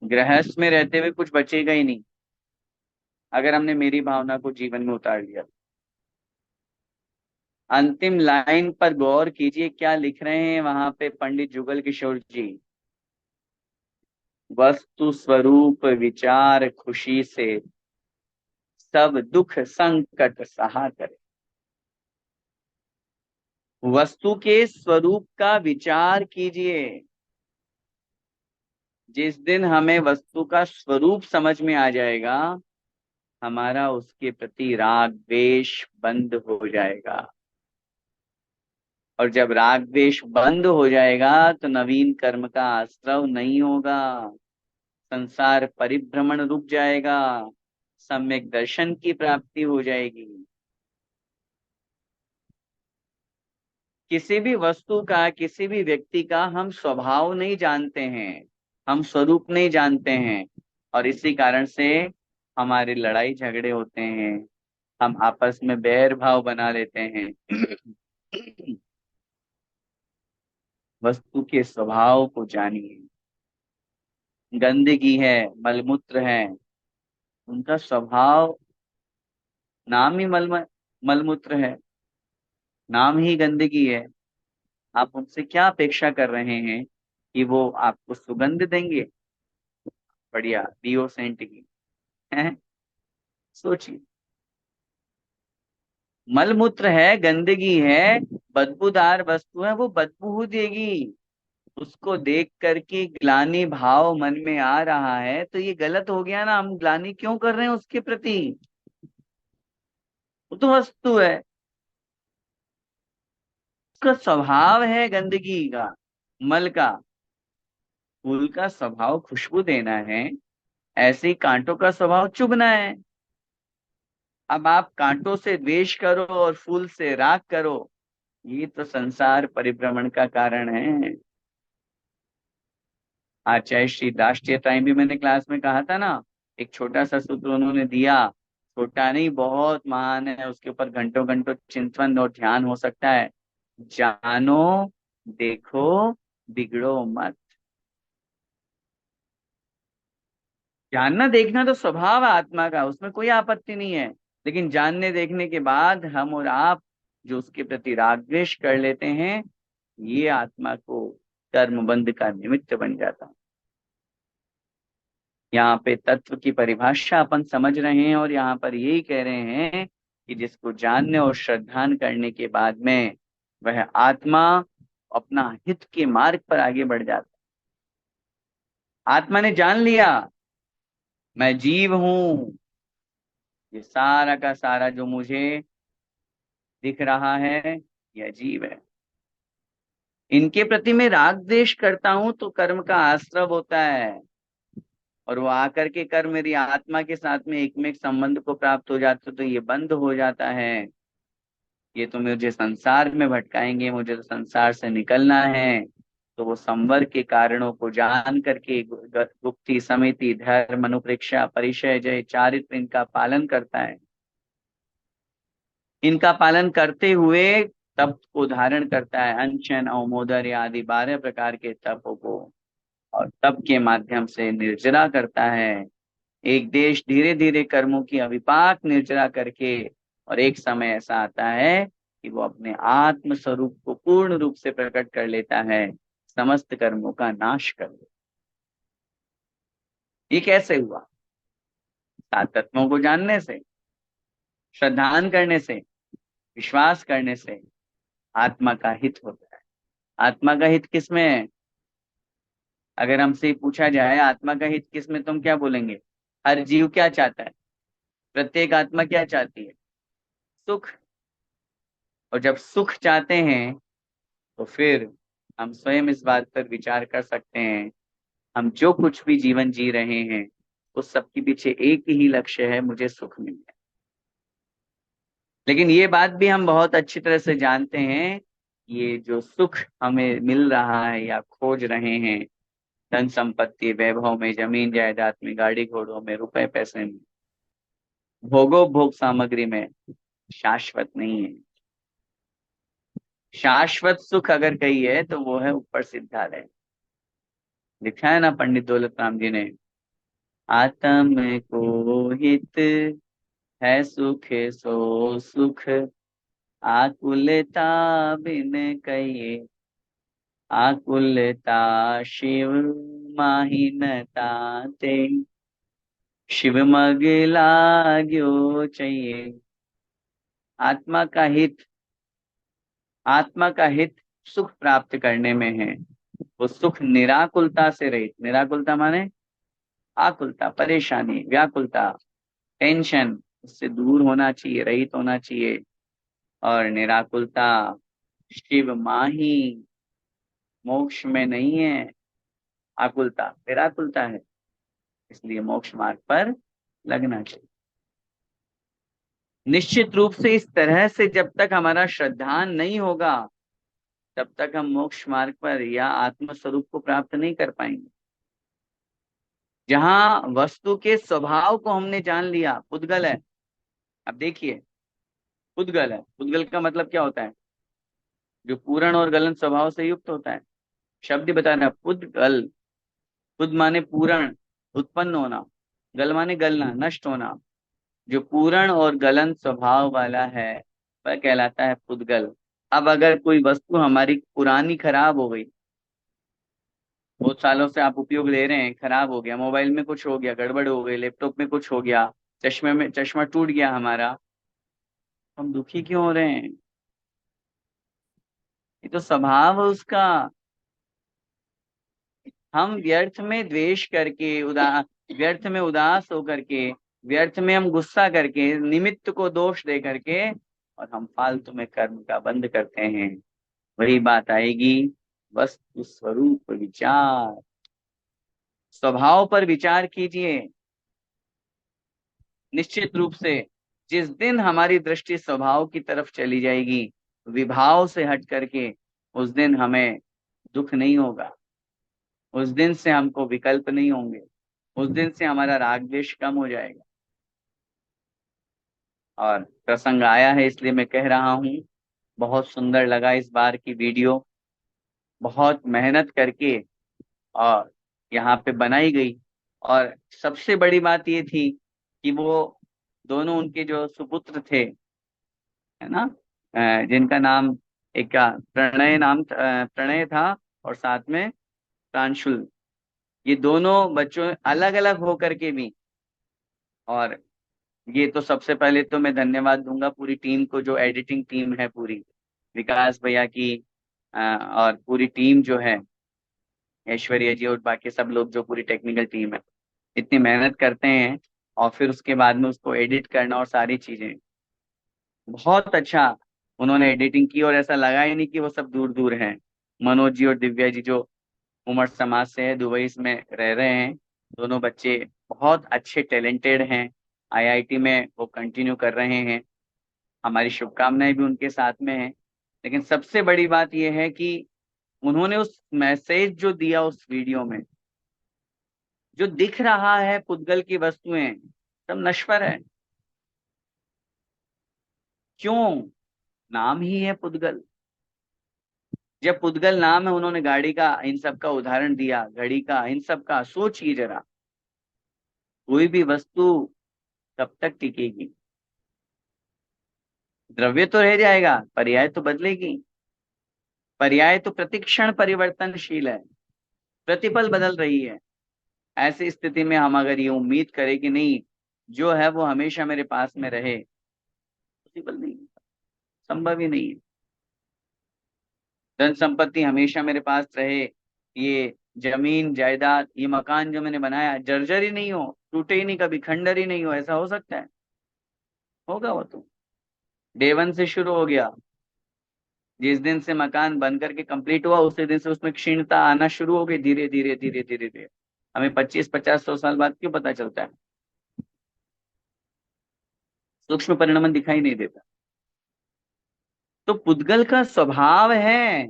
गृहस्थ में रहते हुए कुछ बचेगा ही नहीं अगर हमने मेरी भावना को जीवन में उतार लिया। अंतिम लाइन पर गौर कीजिए, क्या लिख रहे हैं वहां पे पंडित जुगल किशोर जी। वस्तु स्वरूप विचार खुशी से सब दुख संकट सहा करे। वस्तु के स्वरूप का विचार कीजिए। जिस दिन हमें वस्तु का स्वरूप समझ में आ जाएगा, हमारा उसके प्रति राग द्वेष बंद हो जाएगा। और जब राग द्वेष बंद हो जाएगा तो नवीन कर्म का आश्रव नहीं होगा, संसार परिभ्रमण रुक जाएगा, सम्यक दर्शन की प्राप्ति हो जाएगी। किसी भी वस्तु का, किसी भी व्यक्ति का हम स्वभाव नहीं जानते हैं, हम स्वरूप नहीं जानते हैं, और इसी कारण से हमारी लड़ाई झगड़े होते हैं, हम आपस में बैर भाव बना लेते हैं। वस्तु के स्वभाव को जानिए। गंदगी है, मलमूत्र है, उनका स्वभाव, नाम ही मलमूत्र है, नाम ही गंदगी है। आप उनसे क्या अपेक्षा कर रहे हैं कि वो आपको सुगंध देंगे बढ़िया डिओ सेंट की? है? सोचिए। मलमूत्र है, गंदगी है, बदबूदार वस्तु है, वो बदबू देगी। उसको देख करके ग्लानि भाव मन में आ रहा है तो ये गलत हो गया ना। हम ग्लानि क्यों कर रहे हैं उसके प्रति? वो तो वस्तु है, उसका स्वभाव है गंदगी का, मल का। फूल का स्वभाव खुशबू देना है, ऐसे ही कांटों का स्वभाव चुभना है। अब आप कांटों से द्वेष करो और फूल से राग करो, ये तो संसार परिभ्रमण का कारण है। आचार्य श्री राष्ट्रीय टाइम भी मैंने क्लास में कहा था ना, एक छोटा सा सूत्र उन्होंने दिया। छोटा नहीं, बहुत महान है, उसके ऊपर घंटों घंटों चिंतन और ध्यान हो सकता है। जानो, देखो, बिगड़ो मत। जानना देखना तो स्वभाव है आत्मा का, उसमें कोई आपत्ति नहीं है। लेकिन जानने देखने के बाद हम और आप जो उसके प्रति राग द्वेष कर लेते हैं, ये आत्मा को कर्म बंध का निमित्त बन जाता है। यहाँ पे तत्व की परिभाषा अपन समझ रहे हैं, और यहाँ पर यही कह रहे हैं कि जिसको जानने और श्रद्धान करने के बाद में वह आत्मा अपना हित के मार्ग पर आगे बढ़ जाता है। आत्मा ने जान लिया मैं जीव हूं, ये सारा का सारा जो मुझे दिख रहा है यह जीव है, इनके प्रति मैं राग द्वेष करता हूं तो कर्म का आश्रव होता है, और वो आकर के कर्म मेरी आत्मा के साथ में एक में एक संबंध को प्राप्त हो जाता, तो ये बंद हो जाता है। ये तो मुझे संसार में भटकाएंगे, मुझे तो संसार से निकलना है। तो वो संवर के कारणों को जान करके गुप्ति समिति धर्म अनुप्रेक्षा परिचय जय चारित्र इनका पालन करता है। इनका पालन करते हुए तप को धारण करता है, अनशन अवमोदर्य आदि 12 प्रकार के तपों को, और तप के माध्यम से निर्जरा करता है। एक देश धीरे धीरे कर्मों की अविपाक निर्जरा करके, और एक समय ऐसा आता है कि वो अपने आत्म स्वरूप को पूर्ण रूप से प्रकट कर लेता है, समस्त कर्मों का नाश कर देता। ये कैसे हुआ? 7 तत्वों को जानने से, श्रद्धान करने से, विश्वास करने से आत्मा का हित होता है। आत्मा का हित किसमें है? अगर हमसे पूछा जाए आत्मा का हित किसमें, तुम क्या बोलेंगे? हर जीव क्या चाहता है? प्रत्येक आत्मा क्या चाहती है? सुख। और जब सुख चाहते हैं तो फिर हम स्वयं इस बात पर विचार कर सकते हैं, हम जो कुछ भी जीवन जी रहे हैं उस सब के पीछे एक ही लक्ष्य है, मुझे सुख मिलना है। लेकिन ये बात भी हम बहुत अच्छी तरह से जानते हैं, ये जो सुख हमें मिल रहा है या खोज रहे हैं, धन संपत्ति वैभव में, जमीन जायदाद में, गाड़ी घोड़ों में, रुपए पैसे में, भोग सामग्री में, शाश्वत नहीं है। शाश्वत सुख अगर कही है तो वो है ऊपर सिद्धालय। लिखा है ना पंडित दौलत राम जी ने, आत्म को हित है सुख सो सुख, आकुलता बिन कहिए, आकुलता शिव माहिनता ते, शिव मग लाग्यो चाहिए। आत्मा का हित, आत्मा का हित सुख प्राप्त करने में है। वो सुख निराकुलता से रहित, निराकुलता माने आकुलता, परेशानी, व्याकुलता, टेंशन, उससे दूर होना चाहिए, रहित होना चाहिए। और निराकुलता शिव माही, मोक्ष में नहीं है आकुलता, निराकुलता है, इसलिए मोक्ष मार्ग पर लगना चाहिए। निश्चित रूप से इस तरह से जब तक हमारा श्रद्धान नहीं होगा तब तक हम मोक्ष मार्ग पर या आत्म स्वरूप को प्राप्त नहीं कर पाएंगे। जहां वस्तु के स्वभाव को हमने जान लिया, पुद्गल है। अब देखिए, पुद्गल है, पुद्गल का मतलब क्या होता है? जो पूर्ण और गलन स्वभाव से युक्त होता है। शब्द बता रहा है पुद्गल। पुद माने पूर्ण, उत्पन्न होना, गल माने गलना, नष्ट होना। जो पूर्ण और गलन स्वभाव वाला है वह कहलाता है पुद्गल। अब अगर कोई वस्तु हमारी पुरानी खराब हो गई, बहुत सालों से आप उपयोग ले रहे हैं, खराब हो गया, मोबाइल में कुछ हो गया, गड़बड़ हो गई, लैपटॉप में कुछ हो गया, चश्मे में चश्मा टूट गया हमारा, हम दुखी क्यों हो रहे हैं? ये तो स्वभाव है उसका। हम व्यर्थ में द्वेष करके, व्यर्थ में उदास होकर के, व्यर्थ में हम गुस्सा करके, निमित्त को दोष दे करके, और हम फालतू में कर्म का बंध करते हैं। वही बात आएगी, वस्तु स्वरूप विचार, स्वभाव पर विचार कीजिए। निश्चित रूप से जिस दिन हमारी दृष्टि स्वभाव की तरफ चली जाएगी, विभाव से हट करके, उस दिन हमें दुख नहीं होगा, उस दिन से हमको विकल्प नहीं होंगे, उस दिन से हमारा राग द्वेष कम हो जाएगा। और प्रसंग आया है इसलिए मैं कह रहा हूँ, बहुत सुंदर लगा इस बार की वीडियो, बहुत मेहनत करके और यहाँ पे बनाई गई। और सबसे बड़ी बात ये थी कि वो दोनों उनके जो सुपुत्र थे, है ना, जिनका नाम एक का प्रणय था और साथ में प्रांशुल, ये दोनों बच्चों अलग अलग होकर के भी। और ये तो सबसे पहले तो मैं धन्यवाद दूंगा पूरी टीम को, जो एडिटिंग टीम है पूरी, विकास भैया की, और पूरी टीम जो है, ऐश्वर्या जी और बाकी सब लोग, जो पूरी टेक्निकल टीम है, इतनी मेहनत करते हैं। और फिर उसके बाद में उसको एडिट करना और सारी चीजें, बहुत अच्छा उन्होंने एडिटिंग की। और ऐसा लगा ही नहीं कि वो सब दूर दूर हैं। मनोज जी और दिव्या जी जो उमर समाज से है, दुबई में रह रहे हैं, दोनों बच्चे बहुत अच्छे टैलेंटेड हैं। आईआईटी में वो कंटिन्यू कर रहे हैं, हमारी शुभकामनाएं भी उनके साथ में हैं। लेकिन सबसे बड़ी बात यह है कि उन्होंने उस मैसेज जो दिया उस वीडियो में, जो दिख रहा है पुद्गल की वस्तुएं सब नश्वर है। क्यों? नाम ही है पुद्गल। जब पुद्गल नाम है, उन्होंने गाड़ी का इन सब का उदाहरण दिया, घड़ी का, इन सब का। सोचिए जरा, कोई भी वस्तु कब तक टिकेगी? द्रव्य तो रह जाएगा, पर्याय तो बदलेगी। पर्याय तो प्रतिक्षण परिवर्तनशील है, प्रतिपल बदल रही है। ऐसी स्थिति में हम अगर ये उम्मीद करें कि नहीं, जो है वो हमेशा मेरे पास में रहे, पॉसिबल नहीं, संभव ही नहीं है। धन संपत्ति हमेशा मेरे पास रहे, ये जमीन जायदाद, ये मकान जो मैंने बनाया जर्जर ही नहीं हो, टूटे ही नहीं, कभी खंडर ही नहीं हो, ऐसा हो सकता है? होगा? वो तो डे वन से शुरू हो गया। जिस दिन से मकान बन करके कंप्लीट हुआ, उसी दिन से उसमें क्षीणता आना शुरू हो गई, धीरे धीरे धीरे धीरे धीरे। हमें 25-50-100 साल बाद क्यों पता चलता है? सूक्ष्म परिणमन दिखाई नहीं देता। तो पुद्गल का स्वभाव है,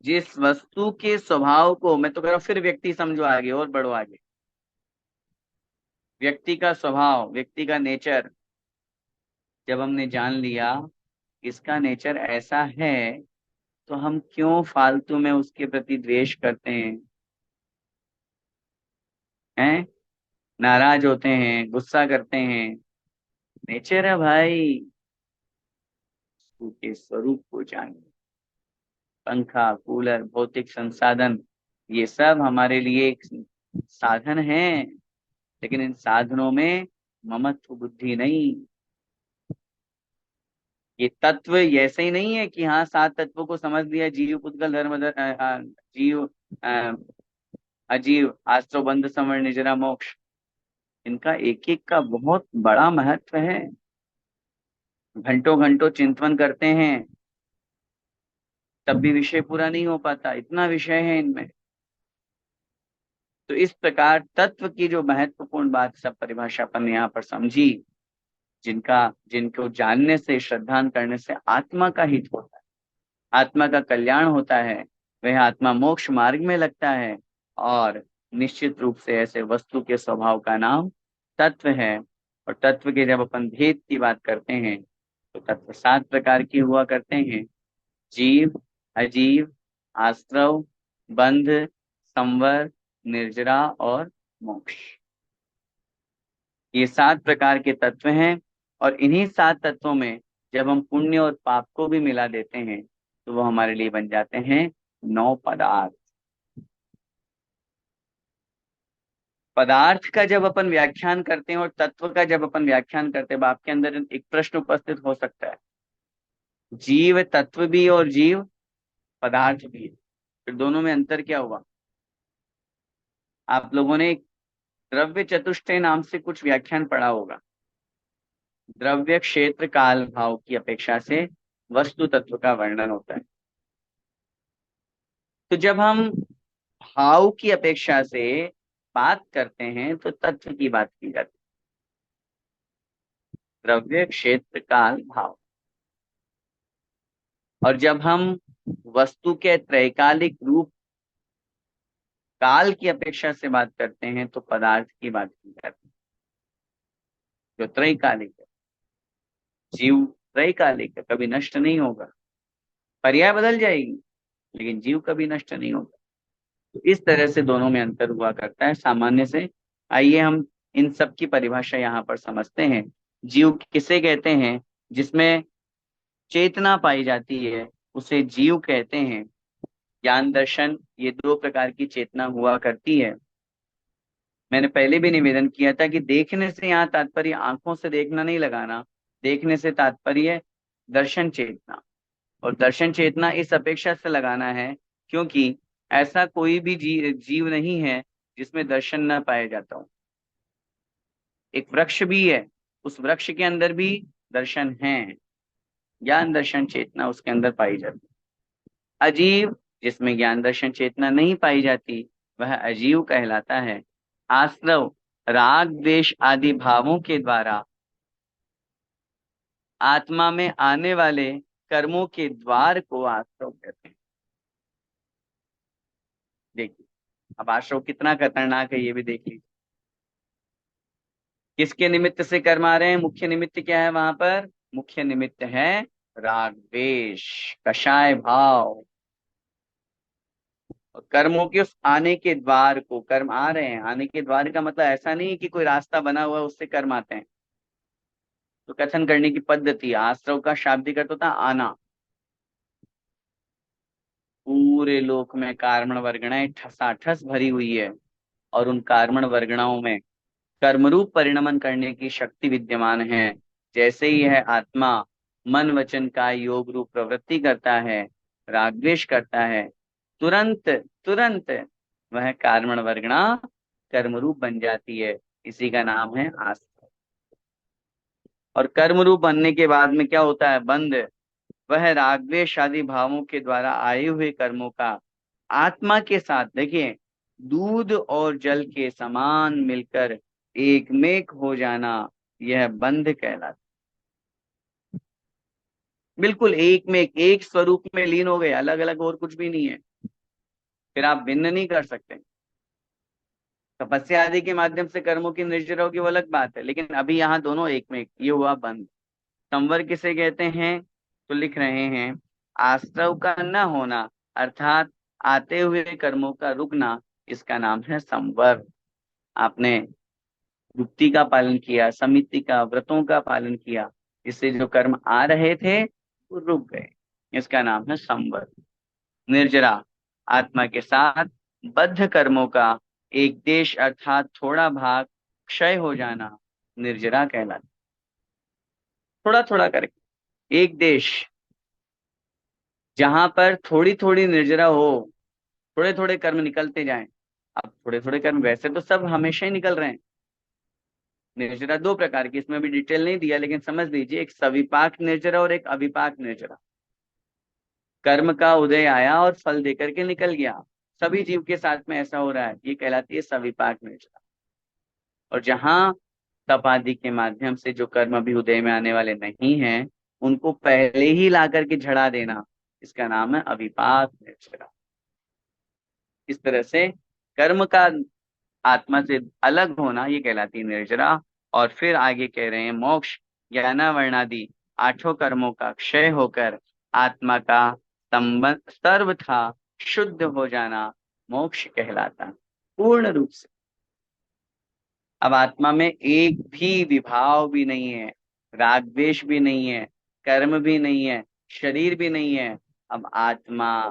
जिस वस्तु के स्वभाव को, मैं तो कह रहा हूं, फिर व्यक्ति समझो आगे और बढ़ो आगे। व्यक्ति का स्वभाव, व्यक्ति का नेचर जब हमने जान लिया, इसका नेचर ऐसा है, तो हम क्यों फालतू में उसके प्रति द्वेष करते हैं? नाराज होते हैं, गुस्सा करते हैं? नेचर है भाई, उसके स्वरूप को जानिए। पंखा, कूलर, भौतिक संसाधन, ये सब हमारे लिए एक साधन है, लेकिन इन साधनों में ममत्व बुद्धि नहीं। ये तत्व ऐसे ही नहीं है कि हाँ, 7 तत्वों को समझ लिया, जीव पुद्गल धर्म जीव, अ, अजीव, आश्रव, बंध, संवर, निजरा, मोक्ष, इनका एक एक का बहुत बड़ा महत्व है। घंटों घंटों चिंतन करते हैं, तब भी विषय पूरा नहीं हो पाता, इतना विषय है इनमें। तो इस प्रकार तत्व की जो महत्वपूर्ण बात सब परिभाषा अपन ने यहाँ पर समझी, जिनको जानने से, श्रद्धान करने से आत्मा का हित होता है, आत्मा का कल्याण होता है, वह आत्मा मोक्ष मार्ग में लगता है। और निश्चित रूप से ऐसे वस्तु के स्वभाव का नाम तत्व है। और तत्व के जब अपन भेद की बात करते हैं, तो तत्व 7 प्रकार की हुआ करते हैं: जीव, अजीव, आश्रव, बंध, संवर, निर्जरा और मोक्ष। ये 7 प्रकार के तत्व हैं। और इन्हीं 7 तत्वों में जब हम पुण्य और पाप को भी मिला देते हैं, तो वो हमारे लिए बन जाते हैं 9 पदार्थ। पदार्थ का जब अपन व्याख्यान करते हैं और तत्व का जब अपन व्याख्यान करते हैं, आपके अंदर एक प्रश्न उपस्थित हो सकता है, जीव तत्व भी और जीव पदार्थ भी है, फिर दोनों में अंतर क्या हुआ? आप लोगों ने द्रव्य चतुष्टय नाम से कुछ व्याख्यान पढ़ा होगा। द्रव्य, क्षेत्र, काल, भाव की अपेक्षा से वस्तु तत्व का वर्णन होता है। तो जब हम भाव की अपेक्षा से बात करते हैं, तो तत्व की बात की जाती है: द्रव्य, क्षेत्र, काल, भाव। और जब हम वस्तु के त्रैकालिक रूप, काल की अपेक्षा से बात करते हैं, तो पदार्थ की बात की जाती है, जो त्रैकालिक है। जीव त्रैकालिक है, कभी नष्ट नहीं होगा। पर्याय बदल जाएगी, लेकिन जीव कभी नष्ट नहीं होगा। तो इस तरह से दोनों में अंतर हुआ करता है सामान्य से। आइए हम इन सब की परिभाषा यहाँ पर समझते हैं। जीव किसे कहते हैं? जिसमें चेतना पाई जाती है उसे जीव कहते हैं। ज्ञान दर्शन ये दो प्रकार की चेतना हुआ करती है। मैंने पहले भी निवेदन किया था कि देखने से यहाँ तात्पर्य आंखों से देखना नहीं लगाना। देखने से तात्पर्य दर्शन चेतना, और दर्शन चेतना इस अपेक्षा से लगाना है क्योंकि ऐसा कोई भी जीव नहीं है जिसमें दर्शन न पाया जाता हो। एक वृक्ष भी है, उस वृक्ष के अंदर भी दर्शन है। ज्ञान दर्शन चेतना उसके अंदर पाई जाती है। अजीव जिसमें ज्ञान दर्शन चेतना नहीं पाई जाती वह अजीव कहलाता है। आश्रव राग द्वेष आदि भावों के द्वारा आत्मा में आने वाले कर्मों के द्वार को आश्रव कहते हैं। देखिए, अब आश्रव कितना खतरनाक है ये भी देख लीजिए। किसके निमित्त से कर्म आ रहे हैं? मुख्य निमित्त क्या है वहां पर? मुख्य निमित्त है राग द्वेष, कषाय भाव। और कर्मों के उस आने के द्वार को, कर्म आ रहे हैं, आने के द्वार का मतलब ऐसा नहीं कि कोई रास्ता बना हुआ है उससे कर्म आते हैं। तो कथन करने की पद्धति, आश्रव का शाब्दिक अर्थ होता है आना। पूरे लोक में कार्मण वर्गणाएं ठसाठस भरी हुई है, और उन कार्मण वर्गणाओं में कर्मरूप परिणमन करने की शक्ति विद्यमान है। जैसे ही है आत्मा मन वचन का योग रूप प्रवृत्ति करता है, रागद्वेष करता है, तुरंत तुरंत वह कार्मण वर्गणा कर्मरूप बन जाती है। इसी का नाम है आस्था। और कर्मरूप बनने के बाद में क्या होता है? बंध। वह रागद्वेष आदि भावों के द्वारा आए हुए कर्मों का आत्मा के साथ, देखिए, दूध और जल के समान मिलकर एकमेक हो जाना, यह बंध कहलाता। बिल्कुल एक में एक स्वरूप में लीन हो गए, अलग अलग और कुछ भी नहीं है। फिर आप भिन्न नहीं कर सकते। तपस्या आदि के माध्यम से कर्मों की निर्जरा होगी वो अलग बात है, लेकिन अभी यहाँ दोनों एक में एक, ये हुआ बंध। संवर किसे कहते हैं? तो लिख रहे हैं, आश्रव का न होना अर्थात आते हुए कर्मों का रुकना, इसका नाम है संवर। आपने युक्ति का पालन किया, समिति का, व्रतों का पालन किया, इससे जो कर्म आ रहे थे वो रुक गए, इसका नाम है संवर। निर्जरा आत्मा के साथ बद्ध कर्मों का एक देश अर्थात थोड़ा भाग क्षय हो जाना निर्जरा कहलाता। थोड़ा थोड़ा करके एक देश, जहां पर थोड़ी थोड़ी निर्जरा हो, थोड़े थोड़े कर्म निकलते जाएं। अब थोड़े थोड़े कर्म वैसे तो सब हमेशा ही निकल रहे हैं। निर्जरा दो प्रकार की, इसमें भी डिटेल नहीं दिया लेकिन समझ लीजिए, एक सविपाक निर्जरा और एक अविपाक निर्जरा। कर्म का उदय आया और फल देकर के निकल गया, सभी जीव के साथ में ऐसा हो रहा है, ये कहलाती है सविपाक निर्जरा। और जहां तप आदि के माध्यम से जो कर्म अभी उदय में आने वाले नहीं हैं, उनको पहले ही ला करके झड़ा देना, इसका नाम है अविपाक निर्जरा। इस तरह से कर्म का आत्मा से अलग होना ये कहलाती है निर्जरा। और फिर आगे कह रहे हैं मोक्ष ज्ञानावर्णादि आठों कर्मों का क्षय होकर आत्मा का संबंध सर्वथा शुद्ध हो जाना मोक्ष कहलाता है, पूर्ण रूप से। अब आत्मा में एक भी विभाव भी नहीं है, राग द्वेष भी नहीं है, कर्म भी नहीं है, शरीर भी नहीं है। अब आत्मा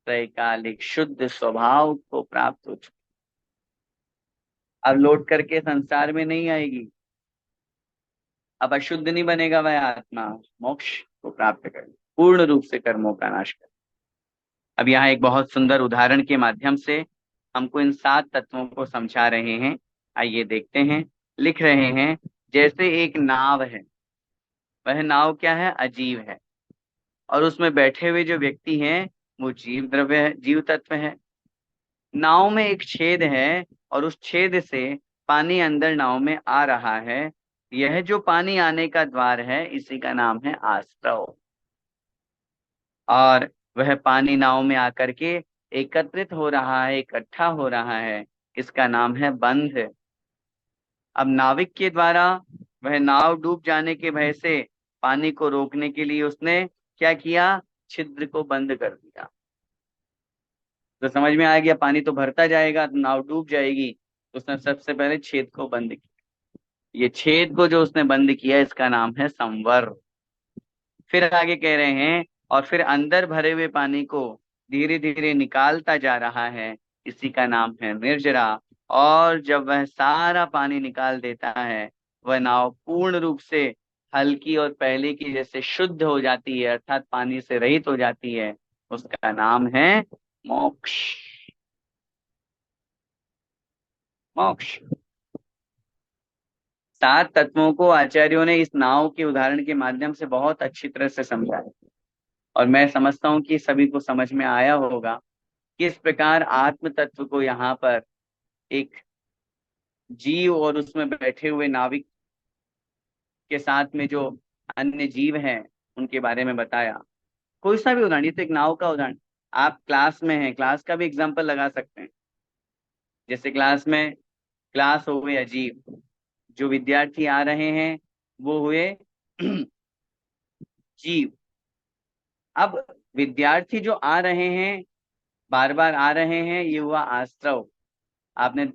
त्रैकालिक शुद्ध स्वभाव को प्राप्त हो चुकी, अब लौट करके संसार में नहीं आएगी। अब अशुद्ध नहीं बनेगा वह आत्मा, मोक्ष को प्राप्त कर पूर्ण रूप से कर्मों का नाश कर। अब यहाँ एक बहुत सुंदर उदाहरण के माध्यम से हमको इन सात तत्वों को समझा रहे हैं। आइए देखते हैं। लिख रहे हैं, जैसे एक नाव है, वह नाव क्या है? अजीव है। और उसमें बैठे हुए जो व्यक्ति हैं वो जीव द्रव्य है, जीव तत्व है। नाव में एक छेद है और उस छेद से पानी अंदर नाव में आ रहा है। यह जो पानी आने का द्वार है इसी का नाम है आस्रव। और वह पानी नाव में आकर के एकत्रित हो रहा है, इकट्ठा हो रहा है, इसका नाम है बंध। अब नाविक के द्वारा वह नाव डूब जाने के भय से पानी को रोकने के लिए उसने क्या किया? छिद्र को बंद कर दिया। तो समझ में आ गया, पानी तो भरता जाएगा तो नाव डूब जाएगी। तो उसने सबसे पहले छेद को बंद किया। ये छेद को जो उसने बंद किया, इसका नाम है संवर। फिर आगे कह रहे हैं, और फिर अंदर भरे हुए पानी को धीरे धीरे निकालता जा रहा है, इसी का नाम है निर्जरा। और जब वह सारा पानी निकाल देता है, वह नाव पूर्ण रूप से हल्की और पहले की जैसे शुद्ध हो जाती है, अर्थात पानी से रहित हो जाती है। उसका नाम है मोक्ष। मोक्ष। सात तत्वों को आचार्यों ने इस नाव के उदाहरण के माध्यम से बहुत अच्छी तरह से समझाया। और मैं समझता हूँ कि सभी को समझ में आया होगा किस प्रकार आत्म तत्व को यहाँ पर एक जीव और उसमें बैठे हुए नाविक के साथ में जो अन्य जीव हैं उनके बारे में बताया। कोई सा भी उदाहरण, ये तो एक नाव का उदाहरण। आप क्लास में हैं, क्लास का भी एग्जाम्पल लगा सकते हैं। जैसे क्लास में, क्लास हो गए अजीब, जो विद्यार्थी आ रहे हैं वो हुए जीव। अब विद्यार्थी जो आ रहे हैं, बार बार आ रहे हैं, ये हुआ आश्रव। आपने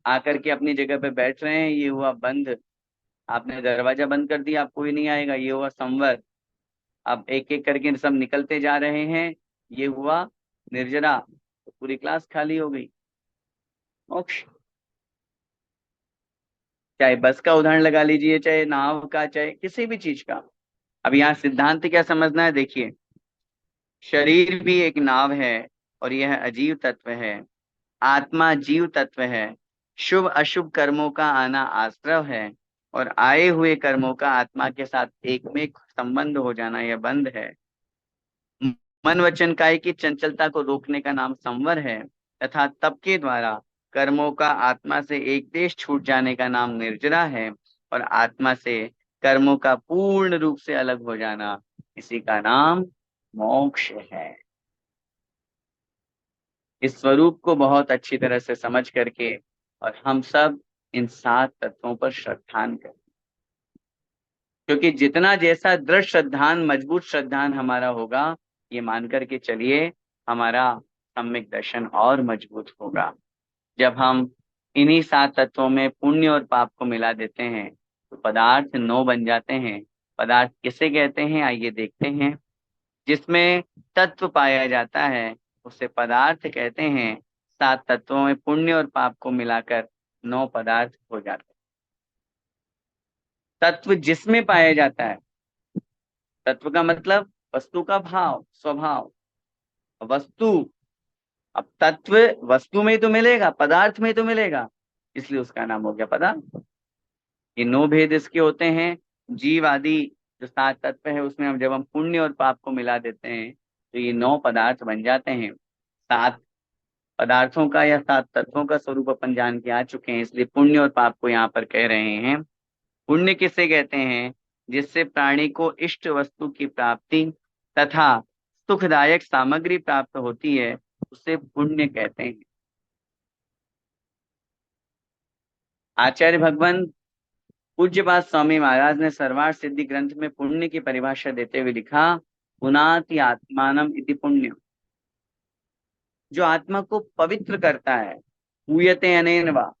आकर के अपनी जगह पे बैठ रहे हैं, ये हुआ बंध। आपने दरवाजा बंद कर दिया, अब कोई नहीं आएगा, ये हुआ संवर। अब एक एक करके सब निकलते जा रहे हैं, ये हुआ निर्जरा। तो पूरी क्लास खाली हो गई। मोक्ष। चाहे बस का उदाहरण लगा लीजिए, चाहे नाव का, चाहे किसी भी चीज का। अब यहाँ सिद्धांत क्या समझना है, देखिए। शरीर भी एक नाव है, और यह अजीव तत्व है। आत्मा जीव तत्व है। शुभ अशुभ कर्मों का आना आश्रव है, और आए हुए कर्मों का आत्मा के साथ एक में एक संबंध हो जाना यह बंध है। मन वचन काया की चंचलता को रोकने का नाम संवर है, तथा तप के द्वारा कर्मों का आत्मा से एक देश छूट जाने का नाम निर्जरा है, और आत्मा से कर्मों का पूर्ण रूप से अलग हो जाना, इसी का नाम मोक्ष है। इस स्वरूप को बहुत अच्छी तरह से समझ करके, और हम सब इन सात तत्वों पर श्रद्धान करें। क्योंकि जितना जैसा दृढ़ श्रद्धान, मजबूत श्रद्धान हमारा होगा, ये मान करके चलिए, हमारा सम्यक दर्शन और मजबूत होगा। जब हम इन्हीं सात तत्वों में पुण्य और पाप को मिला देते हैं, तो पदार्थ नौ बन जाते हैं। पदार्थ किसे कहते हैं, आइए देखते हैं। जिसमें तत्व पाया जाता है उसे पदार्थ कहते हैं। सात तत्वों में पुण्य और पाप को मिलाकर नौ पदार्थ हो जाते हैं। तत्व जिसमें पाया जाता है, तत्व का मतलब वस्तु का भाव, स्वभाव। वस्तु, अब तत्व वस्तु में ही तो मिलेगा, पदार्थ में ही तो मिलेगा, इसलिए उसका नाम हो गया पदार्थ। ये नौ भेद इसके होते हैं। जीव आदि जो सात तत्व है, उसमें हम जब हम पुण्य और पाप को मिला देते हैं, तो ये नौ पदार्थ बन जाते हैं। सात पदार्थों का या सात तत्वों का स्वरूप अपन जान के आ चुके हैं, इसलिए पुण्य और पाप को यहाँ पर कह रहे हैं। पुण्य किसे कहते हैं, जिससे प्राणी को इष्ट वस्तु की प्राप्ति तथा सुखदायक सामग्री प्राप्त होती है, उसे पुण्य कहते हैं। आचार्य भगवान पूज्यपाद स्वामी महाराज ने सर्वार्थ सिद्धि ग्रंथ में पुण्य की परिभाषा देते हुए लिखा, पुनाति आत्मानम इति पुण्य। जो आत्मा को पवित्र करता है, पूयते अनेन वा,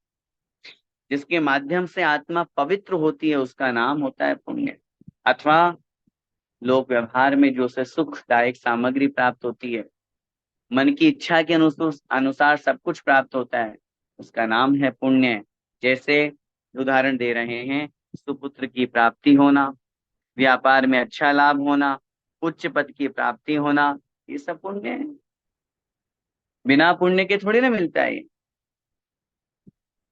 जिसके माध्यम से आत्मा पवित्र होती है, उसका नाम होता है पुण्य। अथवा लोक व्यवहार में जो से सुखदायक सामग्री प्राप्त होती है, मन की इच्छा के अनुसार अनुसार सब कुछ प्राप्त होता है, उसका नाम है पुण्य। जैसे उदाहरण दे रहे हैं, सुपुत्र की प्राप्ति होना, व्यापार में अच्छा लाभ होना, उच्च पद की प्राप्ति होना, ये सब पुण्य है। बिना पुण्य के थोड़ी ना मिलता है ये।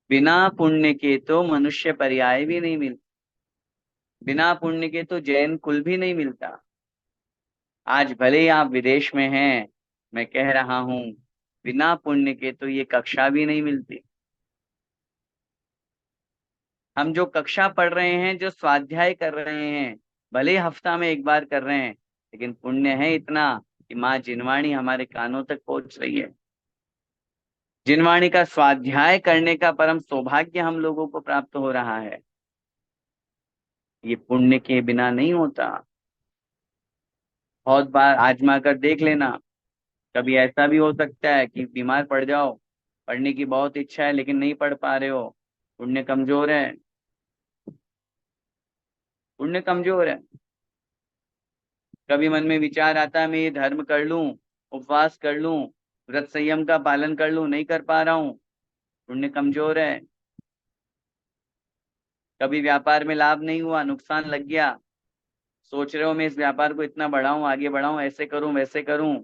बिना पुण्य के तो मनुष्य पर्याय भी नहीं मिलता। बिना पुण्य के तो जैन कुल भी नहीं मिलता। आज भले ही आप विदेश में हैं, मैं कह रहा हूं, बिना पुण्य के तो ये कक्षा भी नहीं मिलती। हम जो कक्षा पढ़ रहे हैं, जो स्वाध्याय कर रहे हैं, भले ही हफ्ता में एक बार कर रहे हैं, लेकिन पुण्य है इतना कि माँ जिनवाणी हमारे कानों तक पहुंच रही है। जिनवाणी का स्वाध्याय करने का परम सौभाग्य हम लोगों को प्राप्त हो रहा है। ये पुण्य के बिना नहीं होता। बहुत बार आजमा कर देख लेना, कभी ऐसा भी हो सकता है कि बीमार पड़ जाओ, पढ़ने की बहुत इच्छा है लेकिन नहीं पढ़ पा रहे हो, पुण्य कमजोर है, पुण्य कमजोर है। कभी मन में विचार आता है मैं ये धर्म कर लूं, उपवास कर लूं, व्रत संयम का पालन कर लूं, नहीं कर पा रहा हूं, पुण्य कमजोर है। कभी व्यापार में लाभ नहीं हुआ, नुकसान लग गया, सोच रहे हो मैं इस व्यापार को इतना बढ़ाऊं, आगे बढ़ाऊं, ऐसे करूं वैसे करूं,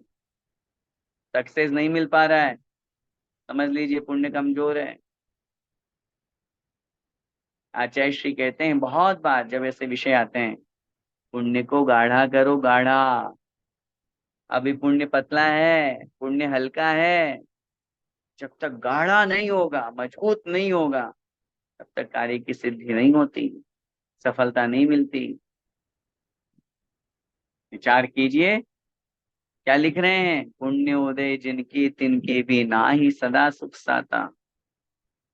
सक्सेस नहीं मिल पा रहा है, समझ लीजिए पुण्य कमजोर है। आचार्य श्री कहते हैं बहुत बार जब ऐसे विषय आते हैं, पुण्य को गाढ़ा करो, गाढ़ा। अभी पुण्य पतला है, पुण्य हल्का है, जब तक गाढ़ा नहीं होगा, मजबूत नहीं होगा, तब तक कार्य की सिद्धि नहीं होती, सफलता नहीं मिलती। विचार कीजिए क्या लिख रहे हैं, पुण्य उदय जिनकी तिनके भी ना ही सदा सुख साता।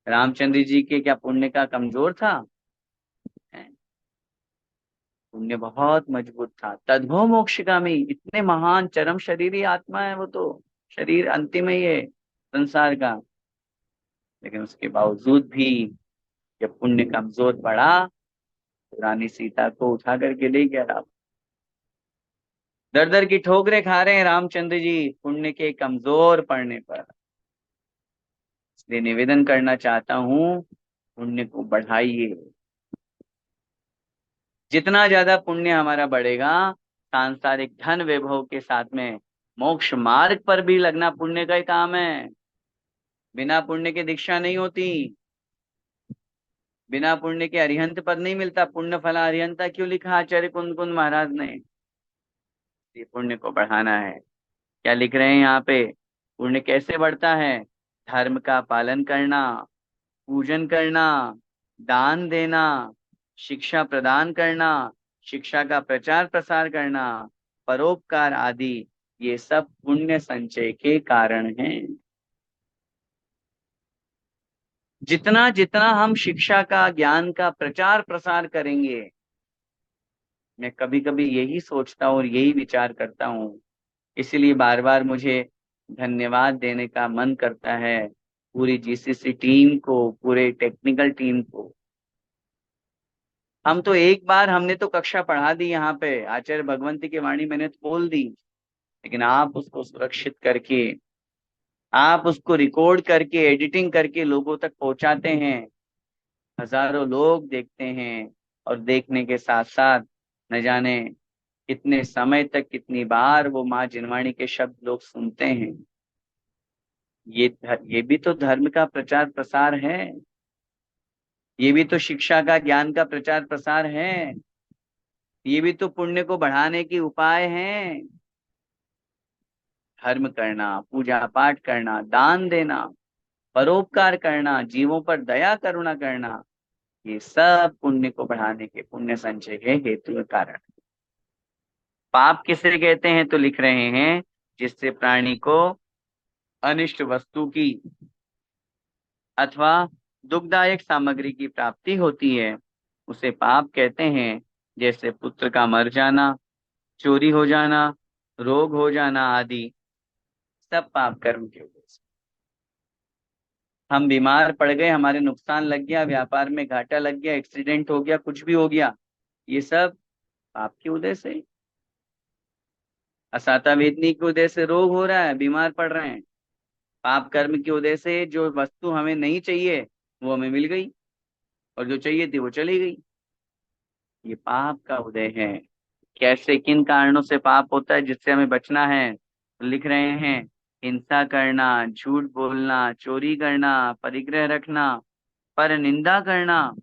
रामचंद्र जी के क्या पुण्य का कमजोर था? हैं? पुण्य बहुत मजबूत था, तद्भव मोक्षगामी, इतने महान चरम शरीरी आत्मा है वो तो, शरीर अंतिम ही है संसार का, लेकिन उसके बावजूद भी जब पुण्य कमजोर पड़ा तो रानी सीता को उठा करके ले गया राम। दर दर की ठोकरें खा रहे हैं रामचंद्र जी पुण्य के कमजोर पड़ने पर। इसलिए निवेदन करना चाहता हूँ, पुण्य को बढ़ाइए। जितना ज्यादा पुण्य हमारा बढ़ेगा, सांसारिक धन वैभव के साथ में मोक्ष मार्ग पर भी लगना पुण्य का ही काम है। बिना पुण्य के दीक्षा नहीं होती, बिना पुण्य के अरिहंत पद नहीं मिलता। पुण्य फला अरिहंता क्यों लिखा आचार्य कुंद कुंद महाराज ने? ये पुण्य को बढ़ाना है। क्या लिख रहे हैं यहाँ पे, पुण्य कैसे बढ़ता है? धर्म का पालन करना, पूजन करना, दान देना, शिक्षा प्रदान करना, शिक्षा का प्रचार प्रसार करना, परोपकार आदि, ये सब पुण्य संचय के कारण हैं। जितना जितना हम शिक्षा का, ज्ञान का प्रचार प्रसार करेंगे, मैं कभी कभी यही सोचता हूँ और यही विचार करता हूँ, इसलिए बार बार मुझे धन्यवाद देने का मन करता है पूरी जीसीसी टीम को, पूरे टेक्निकल टीम को। हम तो एक बार हमने तो कक्षा पढ़ा दी यहाँ पे, आचार्य भगवंती की वाणी मैंने तो बोल दी, लेकिन आप उसको सुरक्षित करके, आप उसको रिकॉर्ड करके, एडिटिंग करके लोगों तक पहुंचाते हैं। हजारों लोग देखते हैं, और देखने के साथ साथ न जाने कितने समय तक, कितनी बार वो माँ जिनवाणी के शब्द लोग सुनते हैं। ये भी तो धर्म का प्रचार प्रसार है, ये भी तो शिक्षा का, ज्ञान का प्रचार प्रसार है, ये भी तो पुण्य को बढ़ाने के उपाय हैं। धर्म करना, पूजा पाठ करना, दान देना, परोपकार करना, जीवों पर दया करुणा करना, ये सब पुण्य को बढ़ाने के, पुण्य संचय के हेतु और कारण। पाप किसे कहते हैं तो लिख रहे हैं, जिससे प्राणी को अनिष्ट वस्तु की अथवा दुखदायक सामग्री की प्राप्ति होती है, उसे पाप कहते हैं। जैसे पुत्र का मर जाना, चोरी हो जाना, रोग हो जाना आदि, सब पाप कर्म के वजह से। हम बीमार पड़ गए, हमारे नुकसान लग गया, व्यापार में घाटा लग गया, एक्सीडेंट हो गया, कुछ भी हो गया, ये सब पाप की वजह से। असाता वेदनी की वजह से रोग हो रहा है, बीमार पड़ रहे हैं, पाप कर्म की वजह से जो वस्तु हमें नहीं चाहिए वो हमें मिल गई, और जो चाहिए थी वो चली गई, ये पाप का उदय है। कैसे, किन कारणों से पाप होता है जिससे हमें बचना है, तो लिख रहे हैं, हिंसा करना, झूठ बोलना, चोरी करना, परिग्रह रखना, पर निंदा करना,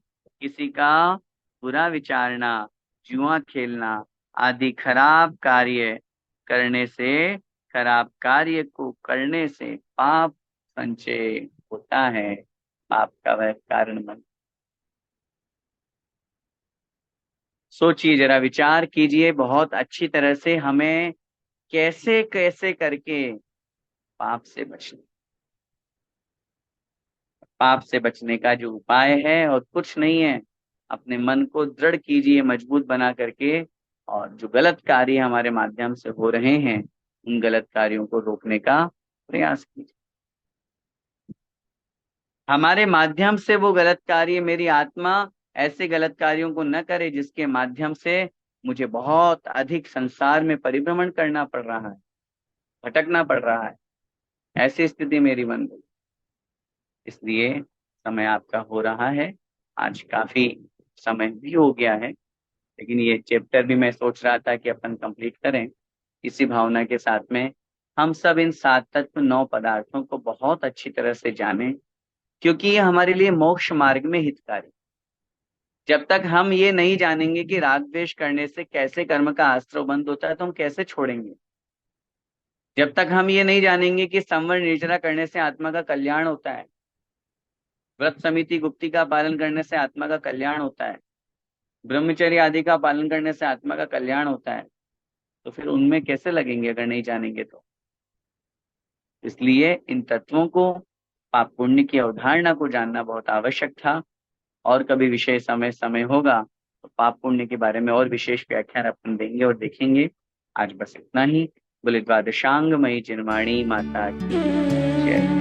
किसी का बुरा विचारना, जुआ खेलना आदि खराब कार्य करने से, खराब कार्य को करने से पाप संचय होता है, पाप का वह कारण बन। सोचिए जरा, विचार कीजिए बहुत अच्छी तरह से, हमें कैसे कैसे करके पाप से बचना। पाप से बचने का जो उपाय है और कुछ नहीं है, अपने मन को दृढ़ कीजिए, मजबूत बना करके, और जो गलत कार्य हमारे माध्यम से हो रहे हैं उन गलत कार्यों को रोकने का प्रयास कीजिए। हमारे माध्यम से वो गलत कार्य, मेरी आत्मा ऐसे गलत कार्यों को न करे जिसके माध्यम से मुझे बहुत अधिक संसार में परिभ्रमण करना पड़ रहा है, भटकना पड़ रहा है, ऐसी स्थिति मेरी बन गई। इसलिए समय आपका हो रहा है, आज काफी समय भी हो गया है, लेकिन ये चैप्टर भी मैं सोच रहा था कि अपन कंप्लीट करें। इसी भावना के साथ में हम सब इन 7 तत्व 9 पदार्थों को बहुत अच्छी तरह से जानें, क्योंकि ये हमारे लिए मोक्ष मार्ग में हितकारी। जब तक हम ये नहीं जानेंगे कि राग द्वेष करने से कैसे कर्म का आश्रय बंद होता है, तो हम कैसे छोड़ेंगे। जब तक हम ये नहीं जानेंगे कि संवर निर्जरा करने से आत्मा का कल्याण होता है, व्रत समिति गुप्ति का पालन करने से आत्मा का कल्याण होता है, ब्रह्मचर्य आदि का पालन करने से आत्मा का कल्याण होता है, तो फिर उनमें कैसे लगेंगे अगर नहीं जानेंगे तो। इसलिए इन तत्वों को, पाप पुण्य की अवधारणा को जानना बहुत आवश्यक था। और कभी विशेष समय होगा तो पाप पुण्य के बारे में और विशेष व्याख्यान अपन देंगे और देखेंगे। आज बस इतना ही। बोले द्वादशांग मई चिन्माणी माता की जय।